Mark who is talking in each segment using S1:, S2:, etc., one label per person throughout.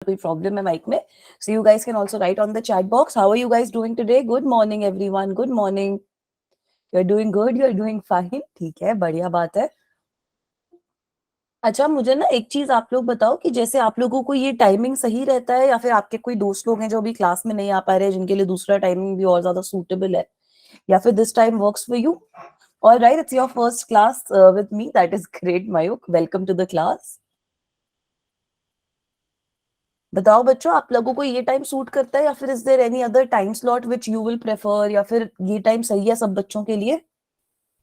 S1: कोई प्रॉब्लम है माइक में, so you guys can also write on the chat box. How are you guys doing today? Good morning everyone. Good morning. You're doing good. You're doing fine. ठीक है, बढ़िया बात है. अच्छा, मुझे ना एक चीज आप लोग बताओ कि जैसे आप लोगों को ये टाइमिंग सही रहता है या फिर आपके कोई दोस्त लोग हैं जो अभी क्लास में नहीं आ पा रहे हैं, जिनके लिए दूसरा टाइमिंग भी और ज्यादा सूटेबल है, या फिर this time works for you. All right, it's your first class with me. That is great, Mayuk. Welcome to the class. बताओ बच्चों, आप लोगों को ये टाइम सूट करता है या फिर is there any other time slot which you will prefer, या फिर ये टाइम सही है सब बच्चों के लिए?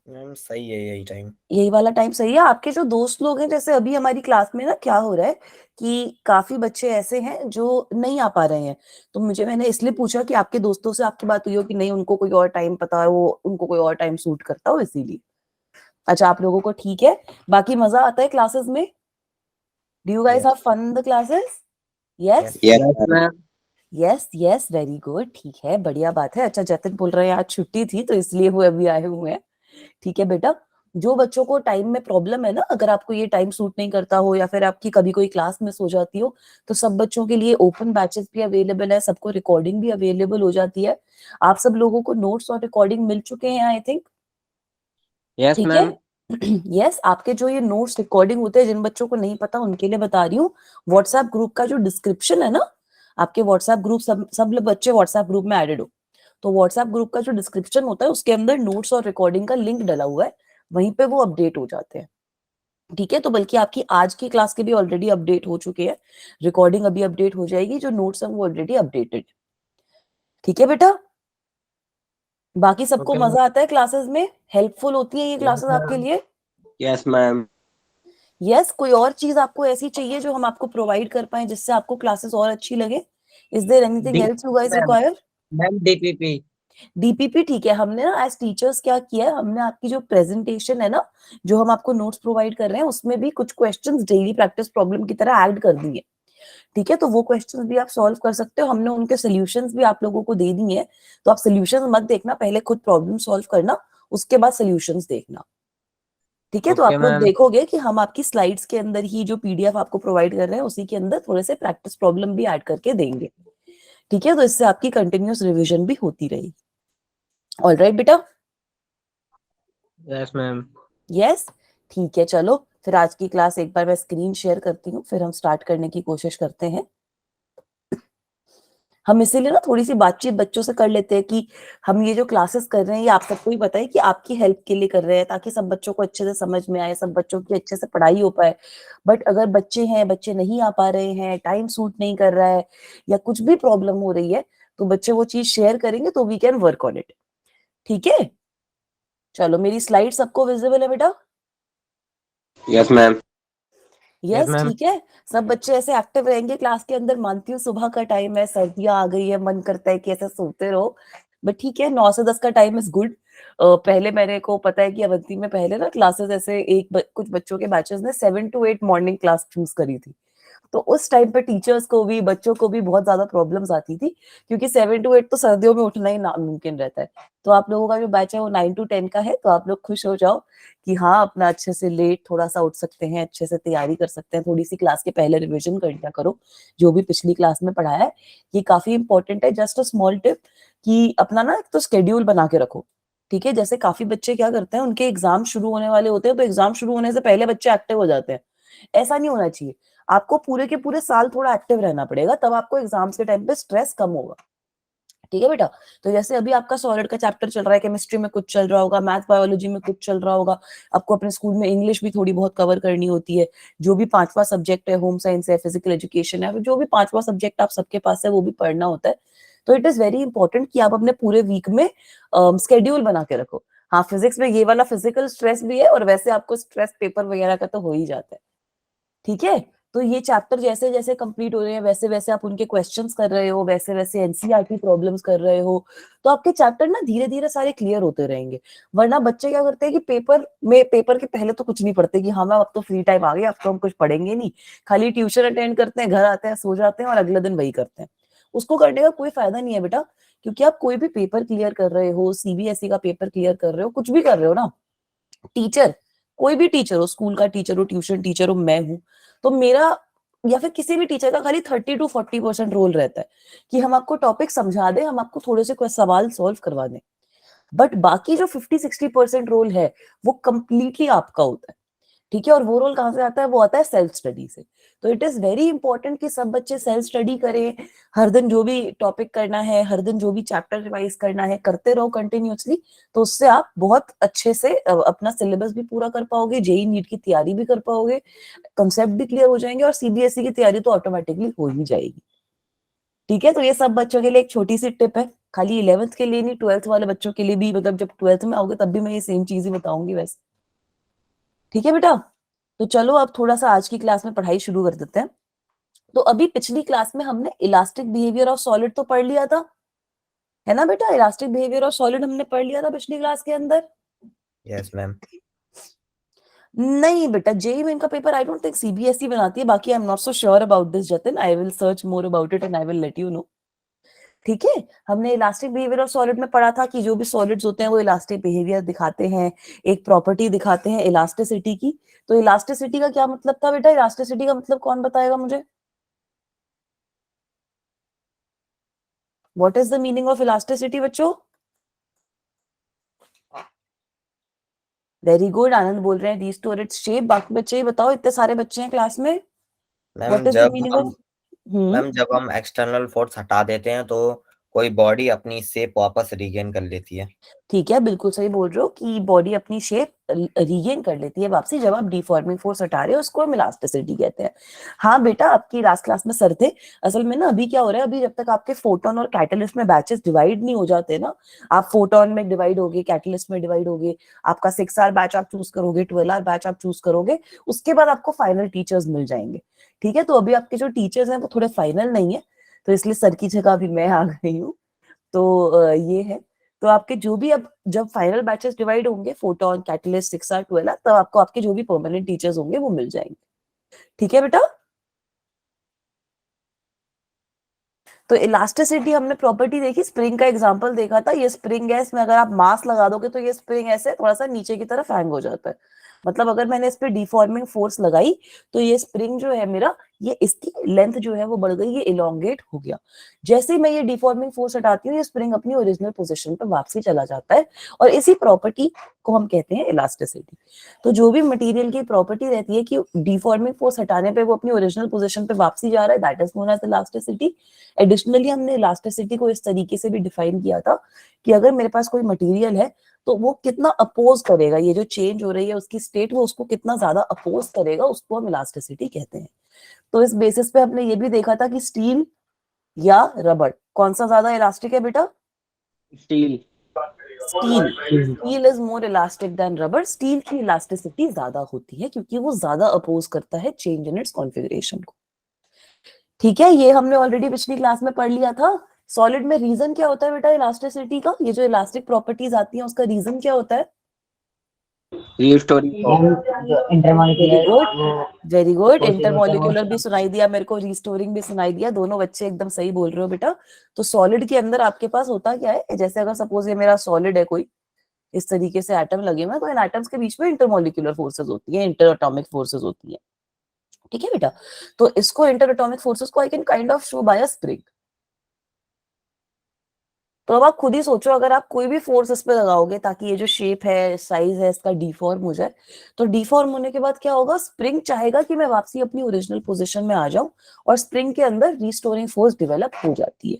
S2: मैम सही है यही टाइम.
S1: यही वाला टाइम सही है. आपके जो दोस्त लोग हैं, जैसे अभी हमारी क्लास में ना क्या हो रहा है कि काफी बच्चे ऐसे हैं जो नहीं आ पा रहे हैं, तो मैंने इसलिए पूछा कि आपके दोस्तों से आपकी बात हुई हो कि नहीं उनको कोई और टाइम पता है, वो उनको कोई और टाइम सूट करता हो, इसीलिए. अच्छा, आप लोगों को ठीक है, बाकी मजा आता है क्लासेस में? Do you guys have fun in the classes? Yes
S2: ma'am.
S1: Yes yes, very good, ठीक है, बढ़िया बात है. अच्छा, जतिन बोल रहे हैं आज छुट्टी थी तो इसलिए वो अभी आए हुए हैं. ठीक है बेटा, जो बच्चों को टाइम में प्रॉब्लम है ना, अगर आपको ये टाइम सूट नहीं करता हो या फिर आपकी कभी कोई क्लास मिस हो जाती हो, तो सब बच्चों के लिए ओपन बैचेस भी अवेलेबल है, सबको रिकॉर्डिंग भी अवेलेबल हो जाती है. आप सब लोगों को नोट्स और रिकॉर्डिंग मिल चुके हैं आई थिंक.
S2: यस
S1: ठीक है.
S2: मैम.
S1: यस, आपके जो ये नोट्स रिकॉर्डिंग होते हैं, जिन बच्चों को नहीं पता उनके लिए बता रही हूँ, व्हाट्सएप ग्रुप का जो डिस्क्रिप्शन है ना, आपके व्हाट्सएप ग्रुप, सब बच्चे व्हाट्सएप ग्रुप में एडेड हो, तो व्हाट्सएप ग्रुप का जो डिस्क्रिप्शन होता है उसके अंदर नोट्स और रिकॉर्डिंग का लिंक डला हुआ है, वहीं पे वो अपडेट हो जाते हैं. ठीक है, तो बल्कि आपकी आज की क्लास के भी ऑलरेडी अपडेट हो चुके हैं, रिकॉर्डिंग अभी अपडेट हो जाएगी, जो नोट्स है वो ऑलरेडी अपडेटेड. ठीक है बेटा, बाकी सबको
S2: ओके मैम.
S1: मजा आता है क्लासेस में? हेल्पफुल होती है ये
S2: यस
S1: क्लासेस आपके
S2: मैम.
S1: लिए?
S2: Yes ma'am.
S1: यस, कोई और चीज आपको ऐसी चाहिए जो हम आपको प्रोवाइड कर पाए जिससे आपको क्लासेस और अच्छी लगे? Is there anything
S2: D
S1: else you guys
S2: ma'am.
S1: Require?
S2: Ma'am DPP.
S1: DPP, ठीक है. हमने ना एज टीचर्स क्या किया है, हमने आपकी जो प्रेजेंटेशन है ना, जो हम आपको नोट्स प्रोवाइड कर रहे हैं, उसमें भी कुछ क्वेश्चंस डेली प्रैक्टिस प्रॉब्लम की तरह ऐड कर दिए. ठीक है, तो वो क्वेश्चंस भी आप सॉल्व कर सकते हो, हमने उनके सोल्यूशंस भी आप लोगों को दे दिए हैं. तो आप सोल्यूशंस मत देखना, पहले खुद प्रॉब्लम सॉल्व करना, उसके बाद सोल्यूशंस देखना. ठीक है, तो
S2: ओके
S1: आप लोग
S2: मैम.
S1: देखोगे कि हम आपकी स्लाइड्स के अंदर ही जो पीडीएफ आपको प्रोवाइड कर रहे हैं उसी के अंदर थोड़े से प्रैक्टिस प्रॉब्लम भी ऐड करके देंगे. ठीक है, तो इससे आपकी कंटिन्यूअस रिवीजन भी होती रहेगी. ऑल राइट बेटा?
S2: Yes ma'am.
S1: यस, ठीक है. चलो फिर आज की क्लास एक बार मैं स्क्रीन शेयर करती हूँ, फिर हम स्टार्ट करने की कोशिश करते हैं. हम इसीलिए ना थोड़ी सी बातचीत बच्चों से कर लेते हैं कि हम ये जो क्लासेस कर रहे हैं ये आप सबको ही पता है कि आपकी हेल्प के लिए कर रहे हैं, ताकि सब बच्चों को अच्छे से समझ में आए, सब बच्चों की अच्छे से पढ़ाई हो पाए. बट अगर बच्चे हैं, बच्चे नहीं आ पा रहे हैं, टाइम सूट नहीं कर रहा है, या कुछ भी प्रॉब्लम हो रही है, तो बच्चे वो चीज शेयर करेंगे तो we can work on it. ठीक है, चलो मेरी स्लाइड सबको विजिबल है बेटा?
S2: Yes ma'am. Yes
S1: yes,
S2: ma'am.
S1: ठीक है. सब बच्चे ऐसे एक्टिव रहेंगे क्लास के अंदर. मानती हूँ सुबह का टाइम है, सर्दियां आ गई है, मन करता है कि ऐसे सोते रहो, बट ठीक है, 9 से 10 का टाइम इज गुड. पहले मेरे को पता है कि अवंती में पहले ना क्लासेस ऐसे कुछ बच्चों के बैचेस ने 7 to 8 मॉर्निंग क्लास चूज करी थी. तो उस टाइम पे टीचर्स को भी, बच्चों को भी बहुत ज्यादा प्रॉब्लम्स आती थी, क्योंकि 7 to 8 तो सर्दियों में उठना ही नामुमकिन रहता है. तो आप लोगों का जो बैच है वो 9 to 10 का है, तो आप लोग खुश हो जाओ कि हाँ, अपना अच्छे से लेट थोड़ा सा उठ सकते हैं, अच्छे से तैयारी कर सकते हैं, थोड़ी सी क्लास के पहले रिविजन कर लिया करो जो भी पिछली क्लास में पढ़ाया है. ये काफी इंपॉर्टेंट है. जस्ट अ स्मॉल टिप कि अपना ना एक तो शेड्यूल बना के रखो. ठीक है, जैसे काफी बच्चे क्या करते हैं, उनके एग्जाम शुरू होने वाले होते हैं, तो एग्जाम शुरू होने से पहले बच्चे एक्टिव हो जाते हैं. ऐसा नहीं होना चाहिए. आपको पूरे के पूरे साल थोड़ा एक्टिव रहना पड़ेगा, तब आपको एग्जाम्स के टाइम पे स्ट्रेस कम होगा. ठीक है बेटा? तो जैसे अभी आपका सॉलिड का चैप्टर चल रहा है, केमिस्ट्री में कुछ चल रहा होगा, मैथ बायोलॉजी में कुछ चल रहा होगा, आपको अपने स्कूल में इंग्लिश भी थोड़ी बहुत कवर करनी होती है, जो भी पांचवा सब्जेक्ट है, होम साइंस है, फिजिकल एजुकेशन है, जो भी पांचवा सब्जेक्ट आप सबके पास है वो भी पढ़ना होता है. तो इट इज वेरी इंपॉर्टेंट कि आप अपने पूरे वीक में स्केड्यूल बना के रखो. हाँ, फिजिक्स में ये वाला फिजिकल स्ट्रेस भी है, और वैसे आपको स्ट्रेस पेपर वगैरह का तो हो ही जाता है. ठीक है, तो ये चैप्टर जैसे जैसे कंप्लीट हो रहे हैं, वैसे वैसे आप उनके क्वेश्चंस कर रहे हो, वैसे वैसे एनसीईआरटी प्रॉब्लम्स कर रहे हो, तो आपके चैप्टर ना धीरे धीरे सारे क्लियर होते रहेंगे. वरना बच्चे क्या करते हैं कि पेपर के पहले तो कुछ नहीं पढ़ते कि हाँ मैम अब तो फ्री टाइम आ गया, अब तो हम कुछ पढ़ेंगे नहीं, खाली ट्यूशन अटेंड करते हैं, घर आते हैं, सो जाते हैं और अगले दिन वही करते हैं. उसको करने का कोई फायदा नहीं है बेटा, क्योंकि आप कोई भी पेपर क्लियर कर रहे हो, सीबीएसई का पेपर क्लियर कर रहे हो, कुछ भी कर रहे हो ना, टीचर, कोई भी टीचर हो, स्कूल का टीचर हो, ट्यूशन टीचर हो, मैं हूं, तो मेरा या फिर किसी भी टीचर का खाली 30 to 40% रोल रहता है कि हम आपको टॉपिक समझा दें, हम आपको थोड़े से कोई सवाल सॉल्व करवा दें, बट बाकी जो 50-60% रोल है वो कंप्लीटली आपका होता है। ठीक है, और वो रोल कहाँ से आता है? वो आता है सेल्फ स्टडी से। तो इट इज वेरी इंपॉर्टेंट कि सब बच्चे सेल्फ स्टडी करें, हर दिन जो भी टॉपिक करना है, हर दिन जो भी चैप्टर रिवाइज करना है, करते रहो कंटिन्यूअसली। तो उससे आप बहुत अच्छे से अपना सिलेबस भी पूरा कर पाओगे, जेई नीट की तैयारी भी कर पाओगे, कंसेप्ट भी क्लियर हो जाएंगे, और सीबीएसई की तैयारी तो ऑटोमेटिकली हो ही जाएगी। ठीक है, तो ये सब बच्चों के लिए एक छोटी सी टिप है, खाली 11th के लिए नहीं, 12th वाले बच्चों के लिए भी, मतलब जब 12th में आओगे तब भी मैं ये सेम चीज ही बताऊंगी वैसे। ठीक है बेटा, तो चलो अब थोड़ा सा आज की क्लास में पढ़ाई शुरू कर देते हैं। तो अभी पिछली क्लास में हमने इलास्टिक बिहेवियर ऑफ सॉलिड तो पढ़ लिया था, है ना बेटा? इलास्टिक बिहेवियर ऑफ सॉलिड हमने पढ़ लिया था पिछली क्लास के अंदर।
S3: Yes ma'am.
S1: नहीं बेटा, जेई मेन का paper I don't think CBSE बनाती है, बाकी I am not so sure about this Jatin, I will search more about it and I will let you know. ठीक है, हमने इलास्टिक बिहेवियर ऑफ सॉलिड में पढ़ा था कि जो भी सॉलिड्स होते हैं वो इलास्टिक बिहेवियर दिखाते हैं, एक प्रॉपर्टी दिखाते हैं इलास्टिसिटी की। तो इलास्टिसिटी का क्या मतलब था बेटा? इलास्टिसिटी का मतलब कौन बताएगा मुझे? What is the meaning of elasticity बच्चों? वेरी गुड, आनंद बोल रहे हैं रिस्टोर इट्स शेप। बाकी बच्चे ही बताओ, इतने सारे बच्चे हैं क्लास में, what
S3: ma'am
S1: is the meaning of?
S3: जब हम एक्सटर्नल फोर्स हटा देते हैं तो कोई बॉडी अपनी शेप वापस रीगेन कर लेती है।
S1: ठीक है, बिल्कुल सही बोल रहे हो कि बॉडी अपनी शेप रीगेन कर लेती है वापसी जब आप डिफॉर्मिंग फोर्स हटा रहे हो, उसको हम इलास्टिसिटी कहते हैं। हाँ बेटा, आपकी लास्ट क्लास में सर थे। असल में ना अभी क्या हो रहा है, अभी जब तक आपके फोटोन और कैटलिस्ट में बैचेस डिवाइड नहीं हो जाते ना, आप फोटोन में डिवाइड होगे, कैटलिस्ट में डिवाइड होगे, आपका 6 आवर बैच आप चूज करोगे, 12 आवर बैच आप चूज करोगे, उसके बाद आपको फाइनल टीचर्स मिल जाएंगे। ठीक है, तो अभी आपके जो टीचर्स हैं वो थोड़े फाइनल नहीं है, तो इसलिए सर की जगह अभी मैं आ गई हूँ। तो ये है। तो आपके जो भी अब जब फाइनल बैचेस डिवाइड होंगे, फोटोन, कैटलिस्ट, 6 आवर, 12 आवर, तब आपको आपके जो भी परमानेंट टीचर्स होंगे वो मिल जाएंगे। ठीक है बेटा, तो इलास्टिसिटी हमने प्रॉपर्टी देखी, स्प्रिंग का एग्जांपल देखा था। ये स्प्रिंग है, इसमें अगर आप मास लगा दोगे तो ये स्प्रिंग ऐसे थोड़ा सा नीचे की तरफ हैंग हो जाता है। मतलब अगर मैंने इस पे डिफॉर्मिंग फोर्स लगाई तो ये स्प्रिंग जो है मेरा, ये इसकी लेंथ जो है वो बढ़ गई, ये इलोंगेट हो गया। जैसे ही मैं ये डिफॉर्मिंग फोर्स हटाती हूँ, ये स्प्रिंग अपनी ओरिजिनल पोजीशन पर वापसी चला जाता है, और इसी प्रॉपर्टी को हम कहते हैं इलास्टिसिटी। तो जो भी मटेरियल की प्रॉपर्टी रहती है कि डिफॉर्मिंग फोर्स हटाने पे वो अपनी ओरिजिनल पोजीशन पे वापसी जा रहा है, that is known as elasticity. Additionally हमने इलास्टिसिटी को इस तरीके से भी डिफाइन किया था कि अगर मेरे पास कोई मटेरियल है तो वो कितना अपोज करेगा, ये जो चेंज हो रही है उसकी स्टेट, वो उसको कितना ज्यादा अपोज करेगा, उसको हम इलास्टिसिटी कहते हैं। तो इस बेसिस पे हमने ये भी देखा था कि स्टील या रबर कौन सा ज्यादा इलास्टिक है बेटा?
S2: Steel.
S1: Steel. Steel is more elastic than rubber. Steel की इलास्टिसिटी ज्यादा होती है क्योंकि वो ज्यादा अपोज करता है चेंज इन इट्स कॉन्फ़िगरेशन को। ठीक है, ये हमने ऑलरेडी पिछली क्लास में पढ़ लिया था। सॉलिड में रीजन क्या होता है बेटा इलास्टिसिटी का? ये जो इलास्टिक प्रॉपर्टीज आती हैं उसका रीजन क्या होता है?
S2: Restoring
S1: very good, very good. Intermolecular भी सुनाई दिया मेरे को, रिस्टोरिंग भी सुनाई दिया, दोनों बच्चे एकदम सही बोल रहे हो बेटा। तो सॉलिड के अंदर आपके पास होता क्या है, जैसे अगर सपोज ये मेरा सॉलिड है कोई, इस तरीके से एटम लगे हुए हैं, तो इन एटम्स के बीच में इंटरमोलिक्यूलर फोर्सेस होती है, इंटर एटॉमिक फोर्सेस होती है। ठीक है बेटा, तो इसको इंटर एटॉमिक फोर्सेस को I can kind of show by a spring. तो अब आप खुद ही सोचो, अगर आप कोई भी फोर्स इस पे लगाओगे ताकि ये जो शेप है, साइज है इसका डिफॉर्म हो जाए, तो डिफॉर्म होने के बाद क्या होगा? स्प्रिंग चाहेगा कि मैं वापसी अपनी ओरिजिनल पोजीशन में आ जाऊं, और स्प्रिंग के अंदर रिस्टोरिंग फोर्स डेवलप हो जाती है।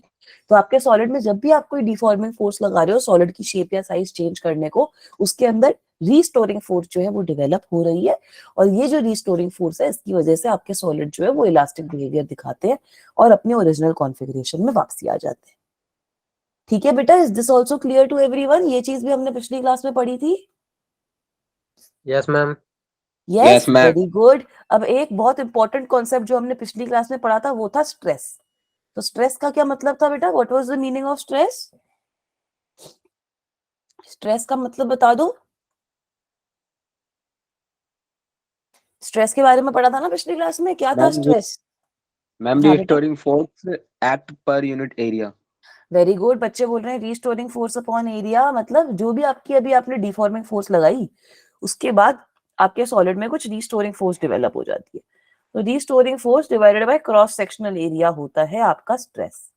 S1: तो आपके सॉलिड में जब भी आप कोई डिफॉर्मिंग फोर्स लगा रहे हो सॉलिड की शेप या साइज चेंज करने को, उसके अंदर रिस्टोरिंग फोर्स जो है वो डेवलप हो रही है, और ये जो रिस्टोरिंग फोर्स है इसकी वजह से आपके सॉलिड जो है वो इलास्टिक बिहेवियर दिखाते हैं और अपने ओरिजिनल कॉन्फ़िगरेशन में वापसी आ जाते हैं। ठीक है बेटा, is this also clear to everyone? ये चीज भी हमने पिछली क्लास में पढ़ी थी।
S2: Yes ma'am.
S1: Yes,
S2: yes ma'am.
S1: Very good. अब एक बहुत इंपॉर्टेंट कॉन्सेप्ट जो हमने पिछली क्लास में पढ़ा था वो था स्ट्रेस। तो स्ट्रेस का क्या मतलब था बेटा? What was the meaning of stress? Stress का मतलब बता दो। स्ट्रेस के बारे में पढ़ा था ना पिछली क्लास में, क्या था
S2: मैम
S1: स्ट्रेस?
S2: मैम
S1: हाँ बेटा,
S2: restoring force act per unit area.
S1: Very good. बच्चे बोल रहे हैं रिस्टोरिंग फोर्स अपॉन एरिया, मतलब जो भी आपकी अभी आपने डिफॉर्मिंग फोर्स लगाई उसके बाद आपके सॉलिड में कुछ रिस्टोरिंग फोर्स डेवलप हो जाती है। तो restoring force divided by cross sectional area होता है आपका स्ट्रेस।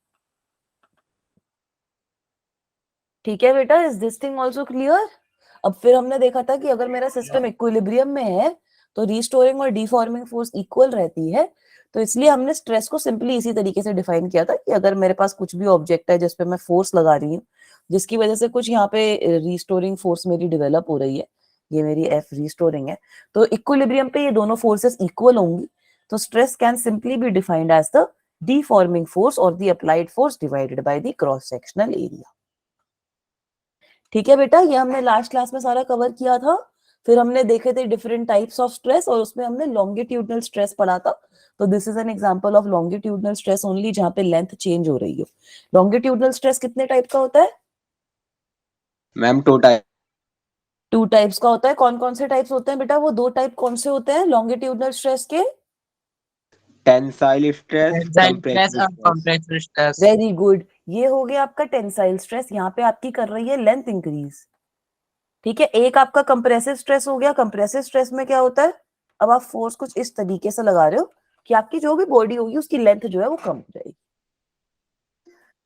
S1: ठीक है बेटा, is this thing also clear? अब फिर हमने देखा था कि अगर मेरा सिस्टम इक्विलिब्रियम में है तो रीस्टोरिंग और डिफॉर्मिंग फोर्स इक्वल रहती है, तो इसलिए हमने स्ट्रेस को सिंपली इसी तरीके से डिफाइन किया था कि अगर मेरे पास कुछ भी ऑब्जेक्ट है जिसपे मैं फोर्स लगा रही हूँ, जिसकी वजह से कुछ यहाँ पे रीस्टोरिंग फोर्स मेरी डेवलप हो रही है, ये मेरी एफ रीस्टोरिंग है, तो इक्विलिब्रियम पे ये दोनों फोर्सेस इक्वल होंगी, तो stress can simply be defined as the deforming force or the applied force divided by the cross sectional area। ठीक है बेटा, ये हमने लास्ट क्लास में सारा कवर किया था। फिर हमने देखे थे डिफरेंट टाइप्स ऑफ स्ट्रेस और उसमें हमने लॉन्गिट्यूडनल स्ट्रेस पढ़ा था। तो this is an example of longitudinal stress only, जहां पे लेंथ चेंज हो रही हो। लॉन्गिट्यूडनल स्ट्रेस कितने टाइप का होता है?
S2: Ma'am 2 type.
S1: 2 टाइप्स का होता है। कौन कौन से टाइप्स होते हैं बेटा? वो 2 टाइप कौन से होते हैं लॉन्गिट्यूडनल स्ट्रेस के?
S2: Tensile stress,
S4: tensile stress
S2: compressive
S4: और
S2: stress.
S4: Compressive stress.
S1: Very good, ये हो गया आपका टेंसाइल स्ट्रेस। यहाँ पे आपकी कर रही है लेंथ इंक्रीज। ठीक है, एक आपका कंप्रेसिव स्ट्रेस हो गया। कंप्रेसिव स्ट्रेस में क्या होता है, अब आप फोर्स कुछ इस तरीके से लगा रहे हो कि आपकी जो भी बॉडी होगी उसकी लेंथ जो है वो कम हो जाएगी।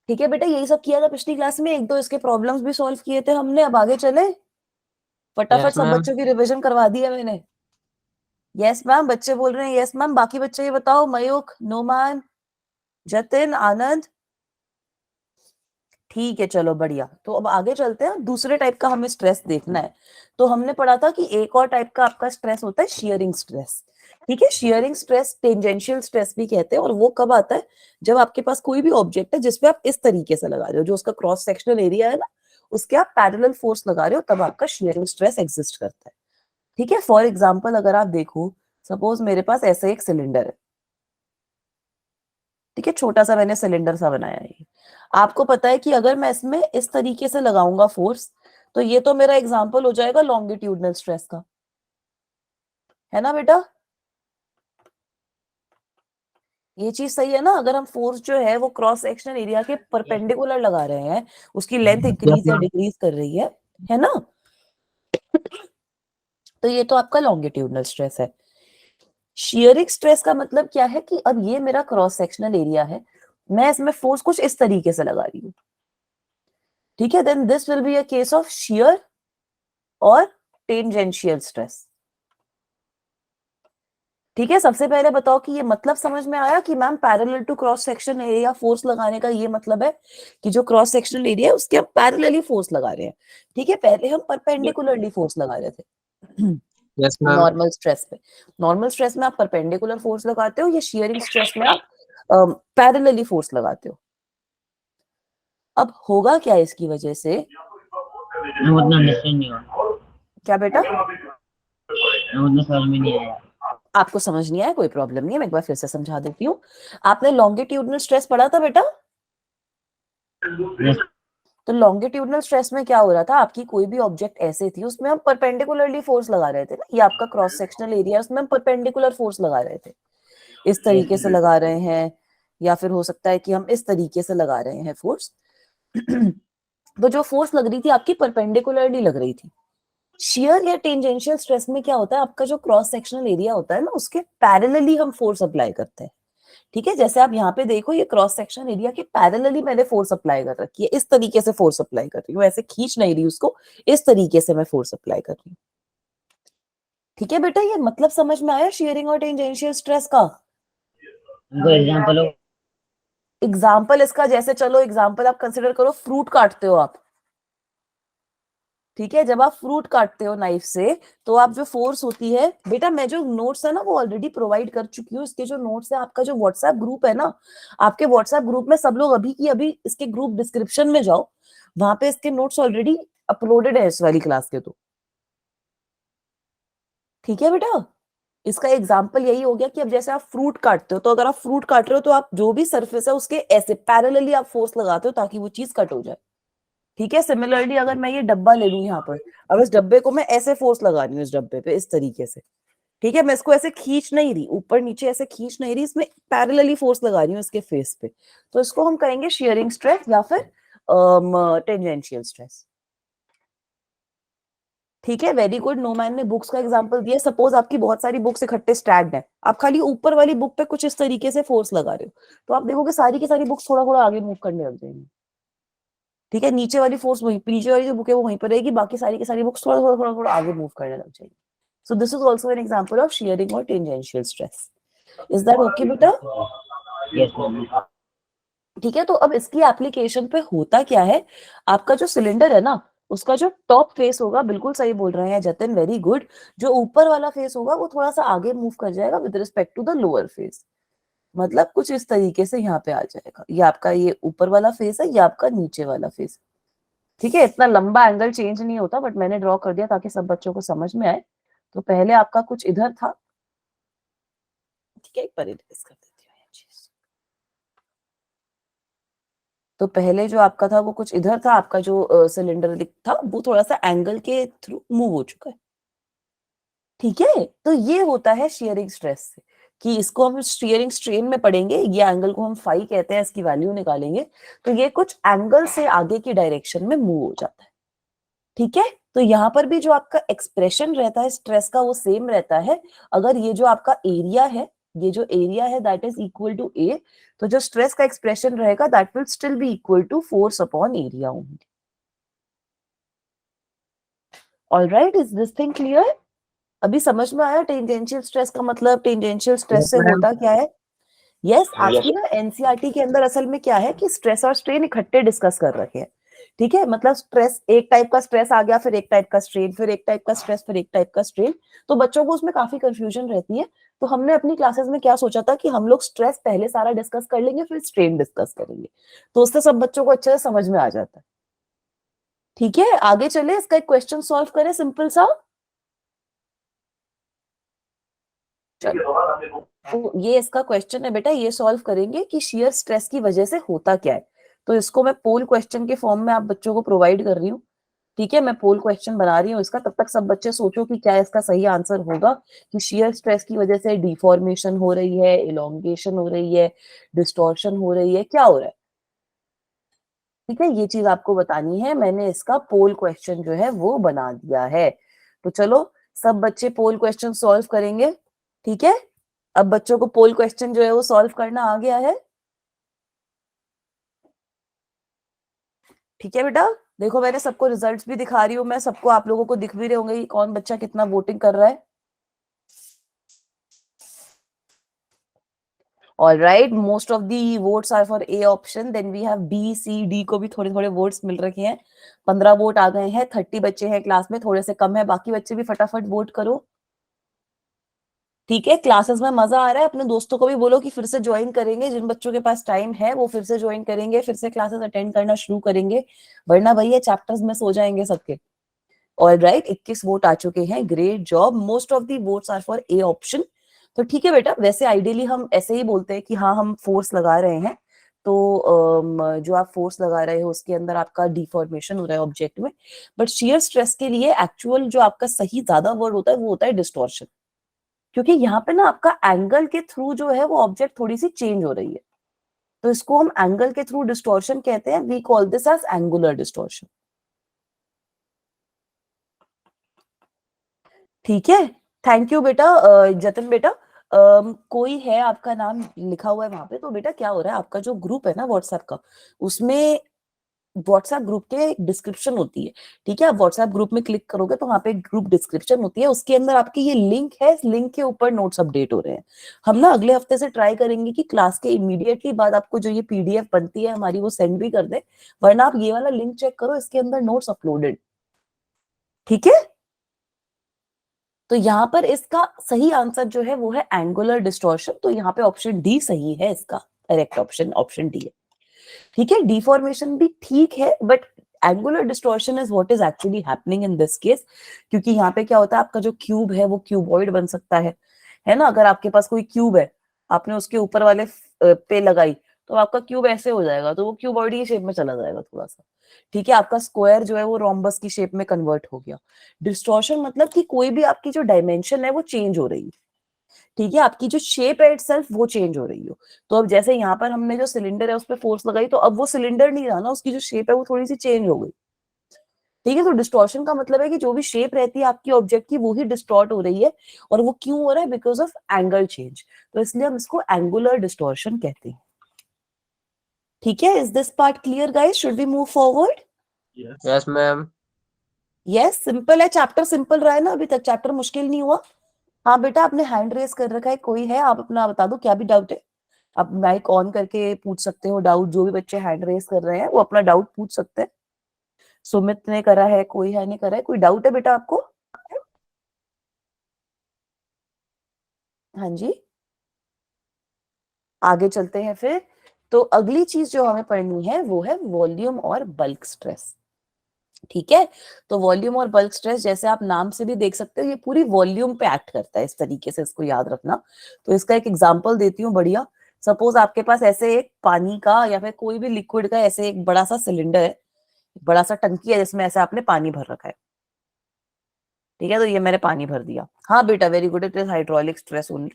S1: ठीक है बेटा, यही सब किया था पिछली क्लास में। 1-2 इसके प्रॉब्लम्स भी सॉल्व किए थे हमने। अब आगे चले, फटाफट
S4: Yes,
S1: सब
S4: ma'am.
S1: बच्चों की रिवीजन करवा दी है मैंने। यस मैम, बच्चे बोल रहे हैं यस मैम। बाकी बच्चे ये बताओ, मयूख, नोमान, जतिन, आनंद। ठीक है, चलो बढ़िया। तो अब आगे चलते हैं, दूसरे टाइप का हमें स्ट्रेस देखना है। तो हमने पढ़ा था कि एक और टाइप का आपका स्ट्रेस होता है शियरिंग स्ट्रेस। ठीक है, शियरिंग स्ट्रेस टेंजेंशियल स्ट्रेस भी कहते हैं, और वो कब आता है, जब आपके पास कोई भी ऑब्जेक्ट है जिसपे आप इस तरीके से लगा रहे हो, जो उसका क्रॉस सेक्शनल एरिया है ना, उसके आप पैरेलल फोर्स लगा रहे हो, तब आपका शियरिंग स्ट्रेस एग्जिस्ट करता है। ठीक है, फॉर एग्जाम्पल अगर आप देखो, सपोज मेरे पास ऐसे एक सिलेंडर है। ठीक है, छोटा सा मैंने सिलेंडर सा बनाया है। आपको पता है कि अगर मैं इसमें इस तरीके से लगाऊंगा फोर्स, तो ये तो मेरा एग्जांपल हो जाएगा लॉन्गिट्यूडनल स्ट्रेस का, है ना बेटा? ये चीज सही है ना? अगर हम फोर्स जो है वो क्रॉस सेक्शनल एरिया के परपेंडिकुलर लगा रहे हैं, उसकी लेंथ इंक्रीज या डिक्रीज कर रही है ना? तो ये तो आपका लॉन्गिट्यूडनल स्ट्रेस है। शियरिंग स्ट्रेस का मतलब क्या है कि अब ये मेरा क्रॉस सेक्शनल एरिया है, मैं इसमें फोर्स कुछ इस तरीके से लगा रही हूँ। ठीक है, then this will be a case of shear और टेंजेंशियल स्ट्रेस। ठीक है, सबसे पहले बताओ कि ये मतलब समझ में आया कि ma'am parallel to cross section area force लगाने का ये मतलब है कि जो क्रॉस सेक्शनल एरिया है उसके हम पैरेलली फोर्स लगा रहे हैं। ठीक है, पहले हम परपेंडिकुलरली फोर्स लगा रहे थे
S4: Yes, ma'am.
S1: नॉर्मल स्ट्रेस पे। नॉर्मल स्ट्रेस में आप परपेंडिकुलर फोर्स लगाते हो, या शियरिंग स्ट्रेस में आप पैरेलली फोर्स लगाते हो। अब होगा क्या इसकी वजह से?
S4: उतना अंडरस्टैंड नहीं हुआ।
S1: क्या बेटा?
S4: उतना समझ में नहीं आया।
S1: आपको समझ नहीं आया, कोई प्रॉब्लम नहीं है, मैं एक बार फिर से समझा देती हूँ। आपने लॉन्गिट्यूडनल स्ट्रेस पढ़ा था बेटा?
S4: Yes.
S1: तो लॉन्गिट्यूडनल स्ट्रेस में क्या हो रहा था, आपकी कोई भी ऑब्जेक्ट ऐसे थी, उसमें हम परपेंडिकुलरली फोर्स लगा रहे थे ना, ये आपका क्रॉस सेक्शनल एरिया, उसमें हम परपेंडिकुलर फोर्स लगा रहे थे, इस तरीके से लगा रहे हैं, या फिर हो सकता है कि हम इस तरीके से लगा रहे हैं फोर्स। तो जो फोर्स लग रही थी आपकी परपेंडिकुलरली लग रही थी। शियर या टेंजेंशियल स्ट्रेस में क्या होता है, आपका जो क्रॉस सेक्शनल एरिया होता है ना, उसके पैरेलली हम फोर्स अप्लाई करते हैं। ठीक है, जैसे आप यहाँ पे देखो, ये क्रॉस सेक्शन एरिया के पैरेलली मैंने फोर्स अप्लाई कर रखी है, इस तरीके से फोर्स अप्लाई कर रही हूँ, ऐसे खींच नहीं रही उसको, इस तरीके से मैं फोर्स अप्लाई कर रही हूँ। ठीक है बेटा, ये मतलब समझ में आया शियरिंग और टेंजेंशियल स्ट्रेस का?
S4: एग्जांपल
S1: एग्जाम्पल इसका, जैसे चलो एग्जाम्पल आप कंसिडर करो, फ्रूट काटते हो आप। ठीक है, जब आप फ्रूट काटते हो नाइफ से, तो आप जो फोर्स होती है बेटा, मैं जो नोट्स है ना वो ऑलरेडी प्रोवाइड कर चुकी हूँ। इसके जो नोट्स है, आपका जो व्हाट्सएप ग्रुप है ना, आपके व्हाट्सएप ग्रुप में सब लोग अभी की अभी इसके ग्रुप डिस्क्रिप्शन में जाओ, वहां पे इसके नोट्स ऑलरेडी अपलोडेड है इस वाली क्लास के। तो ठीक है बेटा, इसका एग्जाम्पल यही हो गया कि अब जैसे आप फ्रूट काटते हो, तो अगर आप फ्रूट काट रहे हो तो आप जो भी सरफेस है उसके ऐसे पैरेलली आप फोर्स लगाते हो ताकि वो चीज कट हो जाए। ठीक है, सिमिलरली अगर मैं ये डब्बा ले लूं यहाँ पर, अब इस डब्बे को मैं ऐसे फोर्स लगा रही हूँ इस डब्बे पे इस तरीके से। ठीक है, मैं इसको ऐसे खींच नहीं रही, ऊपर नीचे ऐसे खींच नहीं रही, इसमें पैरेलली फोर्स लगा रही हूँ इसके फेस पे, तो इसको हम कहेंगे शियरिंग स्ट्रेस या फिर टेंजेंशियल स्ट्रेस। ठीक है, वेरी गुड। नोमैन ने बुक्स का एग्जांपल दिया। सपोज आपकी बहुत सारी बुक्स इकट्ठे स्टैक्ड है, आप खाली ऊपर वाली बुक पे कुछ इस तरीके से फोर्स लगा रहे हो, तो आप देखोगे सारी की सारी बुक्स थोड़ा थोड़ा आगे मूव करने लग जाएंगी। ठीक है, नीचे वाली फोर्स वहीं, नीचे वाली जो बुक है वो वहीं पर रहेगी, बाकी सारी की सारी बुक्स थोड़ा थोड़ा थोड़ा थोड़ा आगे मूव करने लग जाएगी। So this is also an example of shearing or tangential stress. Is that okay बेटा?
S4: Yes, ma'am.
S1: ठीक है, तो अब इसकी एप्लीकेशन पे होता क्या है, आपका जो सिलेंडर है ना, उसका जो टॉप फेस होगा, बिल्कुल सही बोल रहे हैं जतिन, वेरी गुड, जो ऊपर वाला फेस होगा वो थोड़ा सा आगे मूव कर जाएगा with respect to the lower face. मतलब कुछ इस तरीके से यहाँ पे आ जाएगा, ये आपका ये ऊपर वाला फेस है, ये आपका नीचे वाला फेस। ठीक है, इतना लंबा एंगल चेंज नहीं होता, बट मैंने ड्रॉ कर दिया ताकि सब बच्चों को समझ में आए। तो पहले आपका कुछ इधर था, ठीक है, एक बार erase कर देती हूँ ये चीज। तो पहले जो आपका था वो कुछ इधर था, आपका जो सिलेंडर था वो थोड़ा सा एंगल के थ्रू मूव हो चुका है। ठीक है, तो ये होता है शेयरिंग स्ट्रेस से, कि इसको हम शेयरिंग स्ट्रेन में पढ़ेंगे, ये एंगल को हम फाई कहते हैं, इसकी वैल्यू निकालेंगे, तो ये कुछ एंगल से आगे की डायरेक्शन में मूव हो जाता है। ठीक है, तो यहाँ पर भी जो आपका एक्सप्रेशन रहता है स्ट्रेस का वो सेम रहता है। अगर ये जो आपका एरिया है, ये जो एरिया है that is equal to A, तो जो स्ट्रेस का एक्सप्रेशन रहेगा that will still be equal to force upon area only. Alright, is this thing clear? अभी समझ में आया टेंजेंशियल स्ट्रेस का मतलब, टेंजेंशियल स्ट्रेस से होता क्या है? यस, आपकी ना एनसीईआरटी के अंदर असल में क्या है कि स्ट्रेस और स्ट्रेन इकट्ठे डिस्कस कर रखे हैं। ठीक है, मतलब स्ट्रेस, एक टाइप का स्ट्रेस आ गया, फिर एक टाइप का स्ट्रेन, फिर एक टाइप का स्ट्रेस, फिर एक टाइप का स्ट्रेन, तो बच्चों को उसमें काफी कंफ्यूजन रहती है। तो हमने अपनी क्लासेस में क्या सोचा था कि हम लोग स्ट्रेस पहले सारा डिस्कस कर लेंगे, फिर स्ट्रेन डिस्कस करेंगे, तो उससे सब बच्चों को अच्छे से समझ में आ जाता है। ठीक है, आगे चले, इसका एक क्वेश्चन सॉल्व करें सिंपल सा। चलो, तो ये इसका क्वेश्चन है बेटा, ये सॉल्व करेंगे कि शियर स्ट्रेस की वजह से होता क्या है। तो इसको मैं पोल क्वेश्चन के फॉर्म में आप बच्चों को प्रोवाइड कर रही हूँ। ठीक है, मैं पोल क्वेश्चन बना रही हूँ इसका, तब तक सब बच्चे सोचो कि क्या इसका सही आंसर होगा, कि शियर स्ट्रेस की वजह से डिफॉर्मेशन हो रही है, इलोंगेशन हो रही है, डिस्टॉर्शन हो रही है, क्या हो रहा है। ठीक है, ये चीज आपको बतानी है। मैंने इसका पोल क्वेश्चन जो है वो बना दिया है। तो चलो सब बच्चे पोल क्वेश्चन सॉल्व करेंगे। ठीक है, अब बच्चों को पोल क्वेश्चन जो है वो सॉल्व करना आ गया है। ठीक है बेटा, देखो मैंने सबको रिजल्ट्स भी दिखा रही हूँ, मैं सबको, आप लोगों को दिख भी रहे होंगे कि कौन बच्चा कितना वोटिंग कर रहा है। All right, most of the votes are for A option. Then we have B, C, D को भी थोड़े थोड़े वोट्स मिल रखे हैं। 15 वोट आ गए हैं, 30 बच्चे हैं क्लास में, थोड़े से कम है, बाकी बच्चे भी फटाफट वोट करो। ठीक है, क्लासेस में मजा आ रहा है? अपने दोस्तों को भी बोलो कि फिर से ज्वाइन करेंगे, जिन बच्चों के पास टाइम है वो फिर से ज्वाइन करेंगे, फिर से क्लासेस अटेंड करना शुरू करेंगे, वरना भैया चैप्टर्स मिस हो जाएंगे सबके। ऑल राइट, 21 वोट आ चुके हैं, great job. Most of the votes are for A option. तो ठीक है बेटा, वैसे आइडियली हम ऐसे ही बोलते हैं कि हाँ हम फोर्स लगा रहे हैं, तो जो आप फोर्स लगा रहे हो उसके अंदर आपका डिफॉर्मेशन हो रहा है ऑब्जेक्ट में, बट शियर स्ट्रेस के लिए एक्चुअल जो आपका सही ज्यादा वर्ड होता है वो होता है डिस्टॉर्शन, क्योंकि यहाँ पे ना आपका एंगल के थ्रू जो है वो ऑब्जेक्ट थोड़ी सी चेंज हो रही है, तो इसको हम एंगल के थ्रू डिस्टॉर्शन कहते हैं। We call this as angular distortion. ठीक है, थैंक यू बेटा। जतिन बेटा, कोई है आपका नाम लिखा हुआ है वहां पे, तो बेटा क्या हो रहा है, आपका जो ग्रुप है ना व्हाट्सएप का, उसमें व्हाट्सएप ग्रुप के डिस्क्रिप्शन होती है। ठीक है, आप व्हाट्सएप ग्रुप में क्लिक करोगे तो वहां पे ग्रुप डिस्क्रिप्शन होती है, उसके अंदर आपकी ये लिंक है, इस लिंक के ऊपर नोट्स अपडेट हो रहे हैं। हम ना अगले हफ्ते से ट्राई करेंगे कि क्लास के इमीडिएटली बाद आपको जो ये पीडीएफ बनती है हमारी वो सेंड भी कर दे, वरना आप ये वाला लिंक चेक करो, इसके अंदर नोट्स अपलोडेड। ठीक है, तो यहाँ पर इसका सही आंसर जो है वो है एंगुलर डिस्टॉर्शन, तो यहाँ पे ऑप्शन डी सही है, इसका करेक्ट ऑप्शन ऑप्शन डी है। ठीक है, डिफॉर्मेशन भी ठीक है, but angular distortion is what is actually happening in this case, क्योंकि यहाँ पे क्या होता है, आपका जो क्यूब है वो क्यूबॉइड बन सकता है ना। अगर आपके पास कोई क्यूब है, आपने उसके ऊपर वाले पे लगाई, तो आपका क्यूब ऐसे हो जाएगा, तो वो क्यूबॉइड की शेप में चला जाएगा थोड़ा सा। ठीक है, आपका स्क्वायर जो है वो रोम्बस की शेप में कन्वर्ट हो गया। डिस्टॉर्शन मतलब कि कोई भी आपकी जो डायमेंशन है वो चेंज हो रही है। ठीक है, आपकी जो शेप है इटसेल्फ वो चेंज हो रही हो। तो अब जैसे यहाँ पर हमने जो सिलेंडर है उस पर फोर्स लगाई, तो अब वो सिलेंडर नहीं रहा ना, उसकी जो शेप है वो थोड़ी सी चेंज हो गई। ठीक है, तो डिस्टॉर्शन का मतलब है कि जो भी शेप रहती है आपकी ऑब्जेक्ट की वो ही डिस्टॉर्ट हो रही है, और वो क्यों हो रहा है? बिकॉज ऑफ एंगल चेंज, तो इसलिए हम इसको एंगुलर डिस्टॉर्शन कहते हैं। ठीक है, is this part clear guys? Should we move forward?
S2: Yes ma'am.
S1: Yes, simple है, चैप्टर सिंपल रहा है ना अभी तक, चैप्टर मुश्किल नहीं हुआ। हाँ बेटा, आपने हैंड रेस कर रखा है, कोई है? आप अपना बता दो क्या भी डाउट है, आप माइक ऑन करके पूछ सकते हो डाउट, जो भी बच्चे हैंड रेस कर रहे हैं वो अपना डाउट पूछ सकते हैं। सुमित ने करा है, कोई है नहीं करा है, कोई डाउट है बेटा आपको? हाँ जी, आगे चलते हैं फिर। तो अगली चीज जो हमें पढ़नी है वो है वॉल्यूम और बल्क स्ट्रेस। ठीक है, तो वॉल्यूम और बल्क स्ट्रेस जैसे आप नाम से भी देख सकते हो, ये पूरी वॉल्यूम पे एक्ट करता है, इस तरीके से इसको याद रखना। तो इसका एक एग्जांपल देती हूँ बढ़िया। सपोज आपके पास ऐसे एक पानी का या फिर कोई भी लिक्विड का ऐसे एक बड़ा सा सिलेंडर है, बड़ा सा टंकी है जिसमें ऐसे आपने पानी भर रखा है। ठीक है, तो ये मैंने पानी भर दिया। हाँ बेटा, very good, it is hydraulic stress only.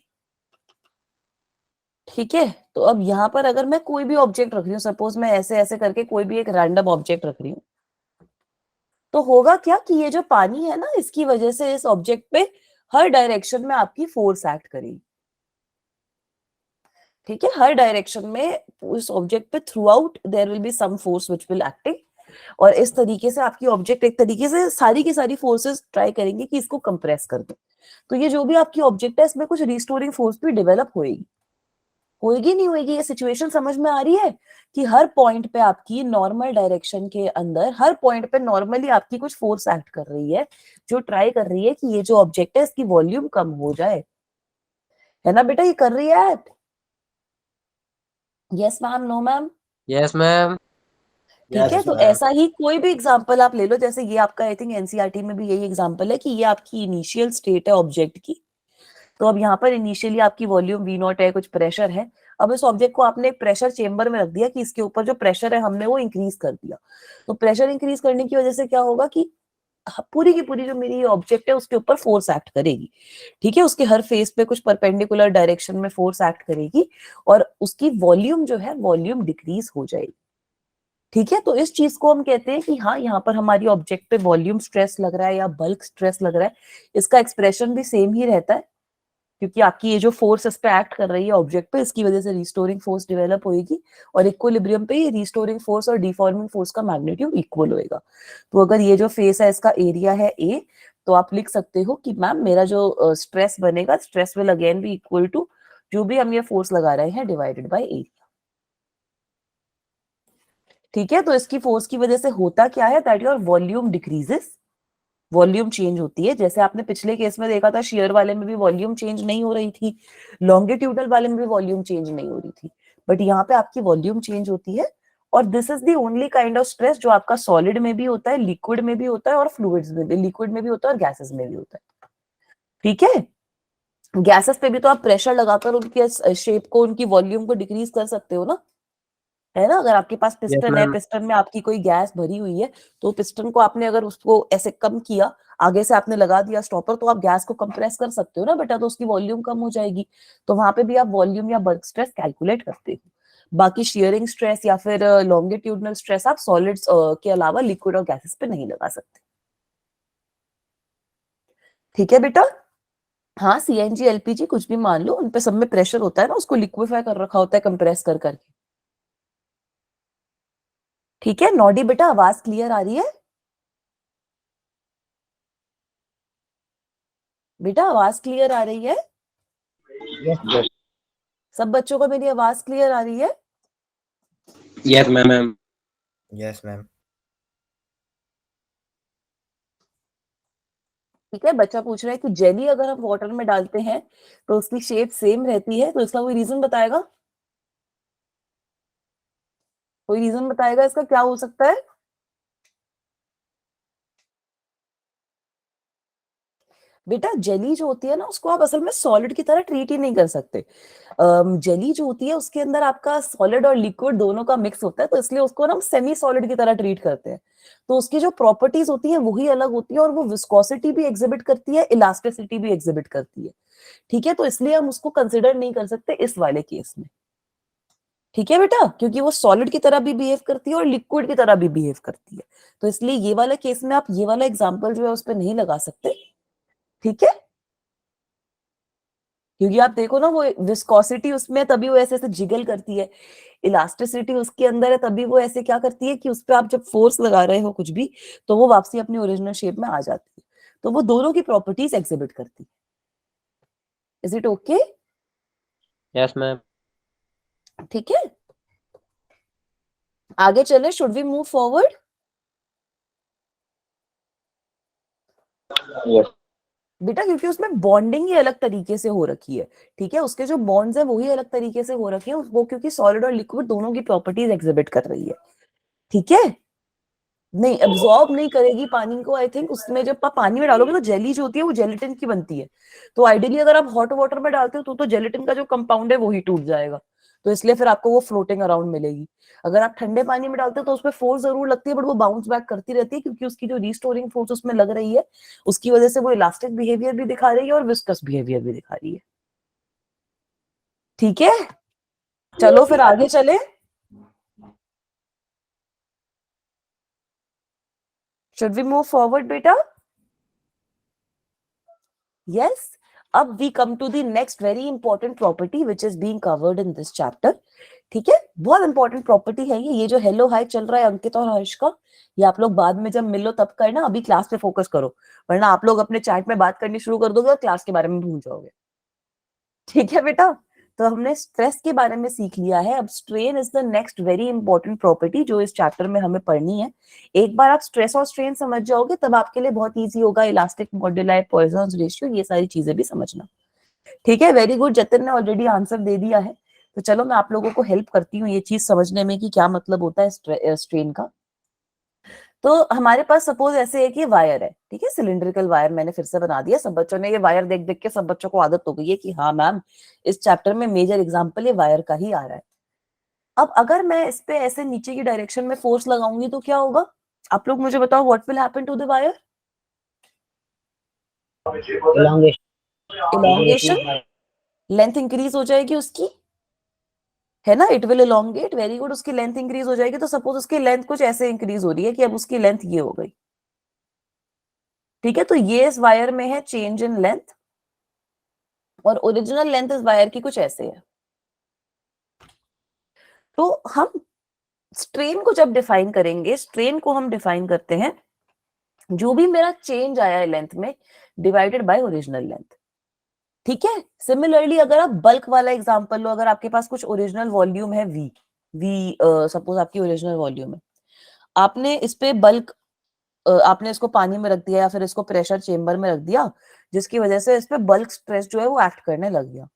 S1: ठीक है, तो अब यहाँ पर अगर मैं कोई भी ऑब्जेक्ट रख रही हूँ, सपोज मैं ऐसे ऐसे करके कोई भी एक रैंडम ऑब्जेक्ट रख रही हूँ, तो होगा क्या कि ये जो पानी है ना, इसकी वजह से इस ऑब्जेक्ट पे हर डायरेक्शन में आपकी फोर्स एक्ट करेगी। ठीक है, हर डायरेक्शन में उस ऑब्जेक्ट पे throughout there will be some force which will acting, और इस तरीके से आपकी ऑब्जेक्ट एक तरीके से सारी की सारी फोर्सेस ट्राई करेंगे कि इसको कंप्रेस कर दे। तो ये जो भी आपकी ऑब्जेक्ट है इसमें कुछ रिस्टोरिंग फोर्स भी डेवलप होएगी। होएगी नहीं होएगी, ये सिचुएशन समझ में आ रही है कि हर पॉइंट पे आपकी नॉर्मल डायरेक्शन के अंदर हर पॉइंट पे नॉर्मली आपकी कुछ फोर्स एक्ट कर रही है, जो ट्राई कर रही है कि ये जो ऑब्जेक्ट है इसकी वॉल्यूम कम हो जाए। है ना बेटा, ये कर रही है act? Yes ma'am, no ma'am?
S2: Yes ma'am.
S1: ठीक है, तो ऐसा ही कोई भी एग्जांपल आप ले लो, जैसे ये आपका आई थिंक एनसीईआरटी में भी यही एग्जांपल है कि ये आपकी इनिशियल स्टेट है ऑब्जेक्ट की। तो अब यहाँ पर इनिशियली आपकी वॉल्यूम वी नॉट है, कुछ प्रेशर है। अब इस ऑब्जेक्ट को आपने एक प्रेशर चेंबर में रख दिया कि इसके ऊपर जो प्रेशर है हमने वो इंक्रीज कर दिया। तो प्रेशर इंक्रीज करने की वजह से क्या होगा कि पूरी की पूरी जो मेरी ऑब्जेक्ट है उसके ऊपर फोर्स एक्ट करेगी। ठीक है, उसके हर फेस पे कुछ परपेंडिकुलर डायरेक्शन में फोर्स एक्ट करेगी, और उसकी वॉल्यूम जो है वॉल्यूम डिक्रीज हो जाएगी। ठीक है, तो इस चीज को हम कहते हैं कि हाँ, यहाँ पर हमारी ऑब्जेक्ट पे वॉल्यूम स्ट्रेस लग रहा है या बल्क स्ट्रेस लग रहा है। इसका एक्सप्रेशन भी सेम ही रहता है, क्योंकि आपकी ये जो फोर्स इस पे एक्ट कर रही है ऑब्जेक्ट पे, इसकी वजह से रिस्टोरिंग फोर्स डेवलप होगी, और इक्विलिब्रियम पे ये रिस्टोरिंग फोर्स और डिफॉर्मिंग फोर्स का मैग्नीट्यूड इक्वल होएगा। तो अगर ये जो फेस है इसका एरिया है ए, तो आप लिख सकते हो कि मैम मेरा जो स्ट्रेस बनेगा, stress will again be equal to जो भी हम ये फोर्स लगा रहे हैं डिवाइडेड बाय ए। ठीक है, तो इसकी फोर्स की वजह से होता क्या है, that your volume decreases, volume change होती है। जैसे आपने पिछले केस में देखा था, शेयर वाले में भी वॉल्यूम चेंज नहीं हो रही थी, लॉन्गिट्यूडल वाले में भी वॉल्यूम चेंज नहीं हो रही थी, बट यहाँ पे आपकी वॉल्यूम चेंज होती है। और this is the only kind of stress जो आपका सॉलिड में भी होता है, लिक्विड में भी होता है, और फ्लूइड्स में भी, लिक्विड में भी होता है और गैसेस में भी होता है। ठीक है, गैसेस पे भी तो आप प्रेशर लगाकर उनके शेप को, उनकी वॉल्यूम को डिक्रीज कर सकते हो ना, है ना? अगर आपके पास
S2: यस
S1: पिस्टन है,
S2: मैम।
S1: पिस्टन में आपकी कोई गैस भरी हुई है, तो पिस्टन को आपने अगर उसको ऐसे कम किया, आगे से आपने लगा दिया स्टॉपर, तो आप गैस को कंप्रेस कर सकते हो ना बेटा, तो उसकी वॉल्यूम कम हो जाएगी। तो वहां पे भी आप वॉल्यूम या बल्क स्ट्रेस कैलकुलेट करते हो। बाकी शेयरिंग स्ट्रेस या फिर लॉन्गिट्यूडनल स्ट्रेस आप सॉलिड्स के अलावा लिक्विड और गैसेस पे नहीं लगा सकते। ठीक है बेटा? हाँ, सीएनजी एलपीजी कुछ भी मान लो, उन पे सब में प्रेशर होता है ना, उसको लिक्विफाई कर रखा होता है कंप्रेस कर करके। ठीक है, नॉडी बेटा, आवाज क्लियर आ रही है? बेटा आवाज क्लियर आ रही है?
S4: Yes.
S1: सब बच्चों को मेरी आवाज क्लियर आ रही है?
S2: Yes ma'am.
S3: Yes ma'am.
S1: ठीक है, बच्चा पूछ रहा है कि जेली अगर हम वाटर में डालते हैं तो उसकी शेप सेम रहती है, तो इसका कोई रीजन बताएगा? कोई रीजन बताएगा इसका क्या हो सकता है? बेटा जेली जो होती है ना, उसको आप असल में सॉलिड की तरह ट्रीट ही नहीं कर सकते। जेली जो होती है उसके अंदर आपका सॉलिड और लिक्विड दोनों का मिक्स होता है, तो इसलिए उसको ना हम सेमी सॉलिड की तरह ट्रीट करते हैं। तो उसकी जो प्रॉपर्टीज होती है वही अलग होती है, और वो विस्कोसिटी भी एग्जिबिट करती है, इलास्टिसिटी भी एग्जिबिट करती है। ठीक है, तो इसलिए हम उसको कंसिडर नहीं कर सकते इस वाले केस में। ठीक है बेटा, क्योंकि वो सॉलिड की तरह भी बिहेव करती है और लिक्विड की तरह भी बिहेव करती है, तो इसलिए ये वाला केस में आप ये वाला एग्जांपल जो है उस पर नहीं लगा सकते। ठीक है, क्योंकि आप देखो ना, वो विस्कोसिटी उसमें तभी वो ऐसे ऐसे जिगल करती है, इलास्टिसिटी उसके अंदर है तभी वो ऐसे क्या करती है कि उस पर आप जब फोर्स लगा रहे हो कुछ भी तो वो वापसी अपनी ओरिजिनल शेप में आ जाती है, तो वो दोनों की प्रॉपर्टीज एग्जिबिट करती है। Is it okay?
S2: Yes ma'am.
S1: ठीक है, आगे चले, should we move forward?
S4: Yes.
S1: बेटा क्योंकि उसमें बॉन्डिंग ही अलग तरीके से हो रखी है, ठीक है, उसके जो बॉन्ड्स है वही अलग तरीके से हो रखे हैं, वो क्योंकि सॉलिड और लिक्विड दोनों की प्रॉपर्टीज एग्जिबिट कर रही है। ठीक है, नहीं एब्जॉर्ब नहीं करेगी पानी को, आई थिंक उसमें जब आप पानी में डालोगे तो जेली जो होती है वो जेलेटिन की बनती है, तो आइडियली अगर आप हॉट वाटर में डालते हो तो जेलेटिन का जो कंपाउंड है वो ही टूट जाएगा, तो इसलिए फिर आपको वो फ्लोटिंग अराउंड मिलेगी। अगर आप ठंडे पानी में डालते हो तो उसमें फोर्स जरूर लगती है बट वो बाउंस बैक करती रहती है, क्योंकि उसकी जो रिस्टोरिंग फोर्स उसमें लग रही है, उसकी वजह से वो इलास्टिक बिहेवियर भी दिखा रही है और विस्कस बिहेवियर भी दिखा रही है। ठीक है, चलो फिर आगे चले। शुड वी मूव फॉरवर्ड बेटा? Yes. अब we come to the next very important property which is being covered in this chapter. ठीक है, बहुत इंपॉर्टेंट प्रॉपर्टी है ये जो हेलो हाय चल रहा है अंकित और हर्ष का, ये आप लोग बाद में जब मिलो तब करना, अभी क्लास पे फोकस करो, वरना आप लोग अपने चैट में बात करनी शुरू कर दोगे और क्लास के बारे में भूल जाओगे। ठीक है बेटा, तो हमने स्ट्रेस के बारे में सीख लिया है, अब strain is the next very important property जो इस चैप्टर में हमें पढ़नी है। एक बार आप स्ट्रेस और स्ट्रेन समझ जाओगे तब आपके लिए बहुत इजी होगा इलास्टिक मॉड्यूली, पॉइसन्स रेशियो, ये सारी चीजें भी समझना। ठीक है, वेरी गुड, जतिन ने ऑलरेडी आंसर दे दिया है, तो चलो मैं आप लोगों को हेल्प करती हूँ ये चीज समझने में कि क्या मतलब होता है स्ट्रेन का। तो हमारे पास सपोज ऐसे है कि वायर है, ठीक है, सिलिंड्रिकल वायर मैंने फिर से बना दिया, सब बच्चों ने ये वायर देख देख के सब बच्चों को आदत हो गई है कि हाँ मैम इस चैप्टर में मेजर एग्जांपल ये वायर का ही आ रहा है। अब अगर मैं इस पे ऐसे नीचे की डायरेक्शन में फोर्स लगाऊंगी तो क्या होगा, आप लोग मुझे बताओ, what will happen to the wire? Elongation, length increase हो जाएगी उसकी, है ना, it will elongate, very good, उसकी लेंथ इंक्रीज हो जाएगी। तो सपोज उसकी लेंथ कुछ ऐसे इंक्रीज हो रही है कि अब उसकी लेंथ ये हो गई, ठीक है, तो ये इस वायर में है चेंज इन लेंथ, और ओरिजिनल लेंथ इस वायर की कुछ ऐसे है। तो हम स्ट्रेन को जब डिफाइन करेंगे, स्ट्रेन को हम डिफाइन करते हैं जो भी मेरा चेंज आया है लेंथ में डिवाइडेड बाय ओरिजिनल लेंथ। ठीक है, सिमिलरली अगर आप बल्क वाला एग्जांपल लो, अगर आपके पास कुछ ओरिजिनल वॉल्यूम है वी सपोज आपकी ओरिजिनल वॉल्यूम है, आपने इस पे बल्क आपने इसको पानी में रख दिया या फिर इसको प्रेशर चेंबर में रख दिया, जिसकी वजह से इस पे बल्क स्ट्रेस जो है वो एक्ट करने लग गया,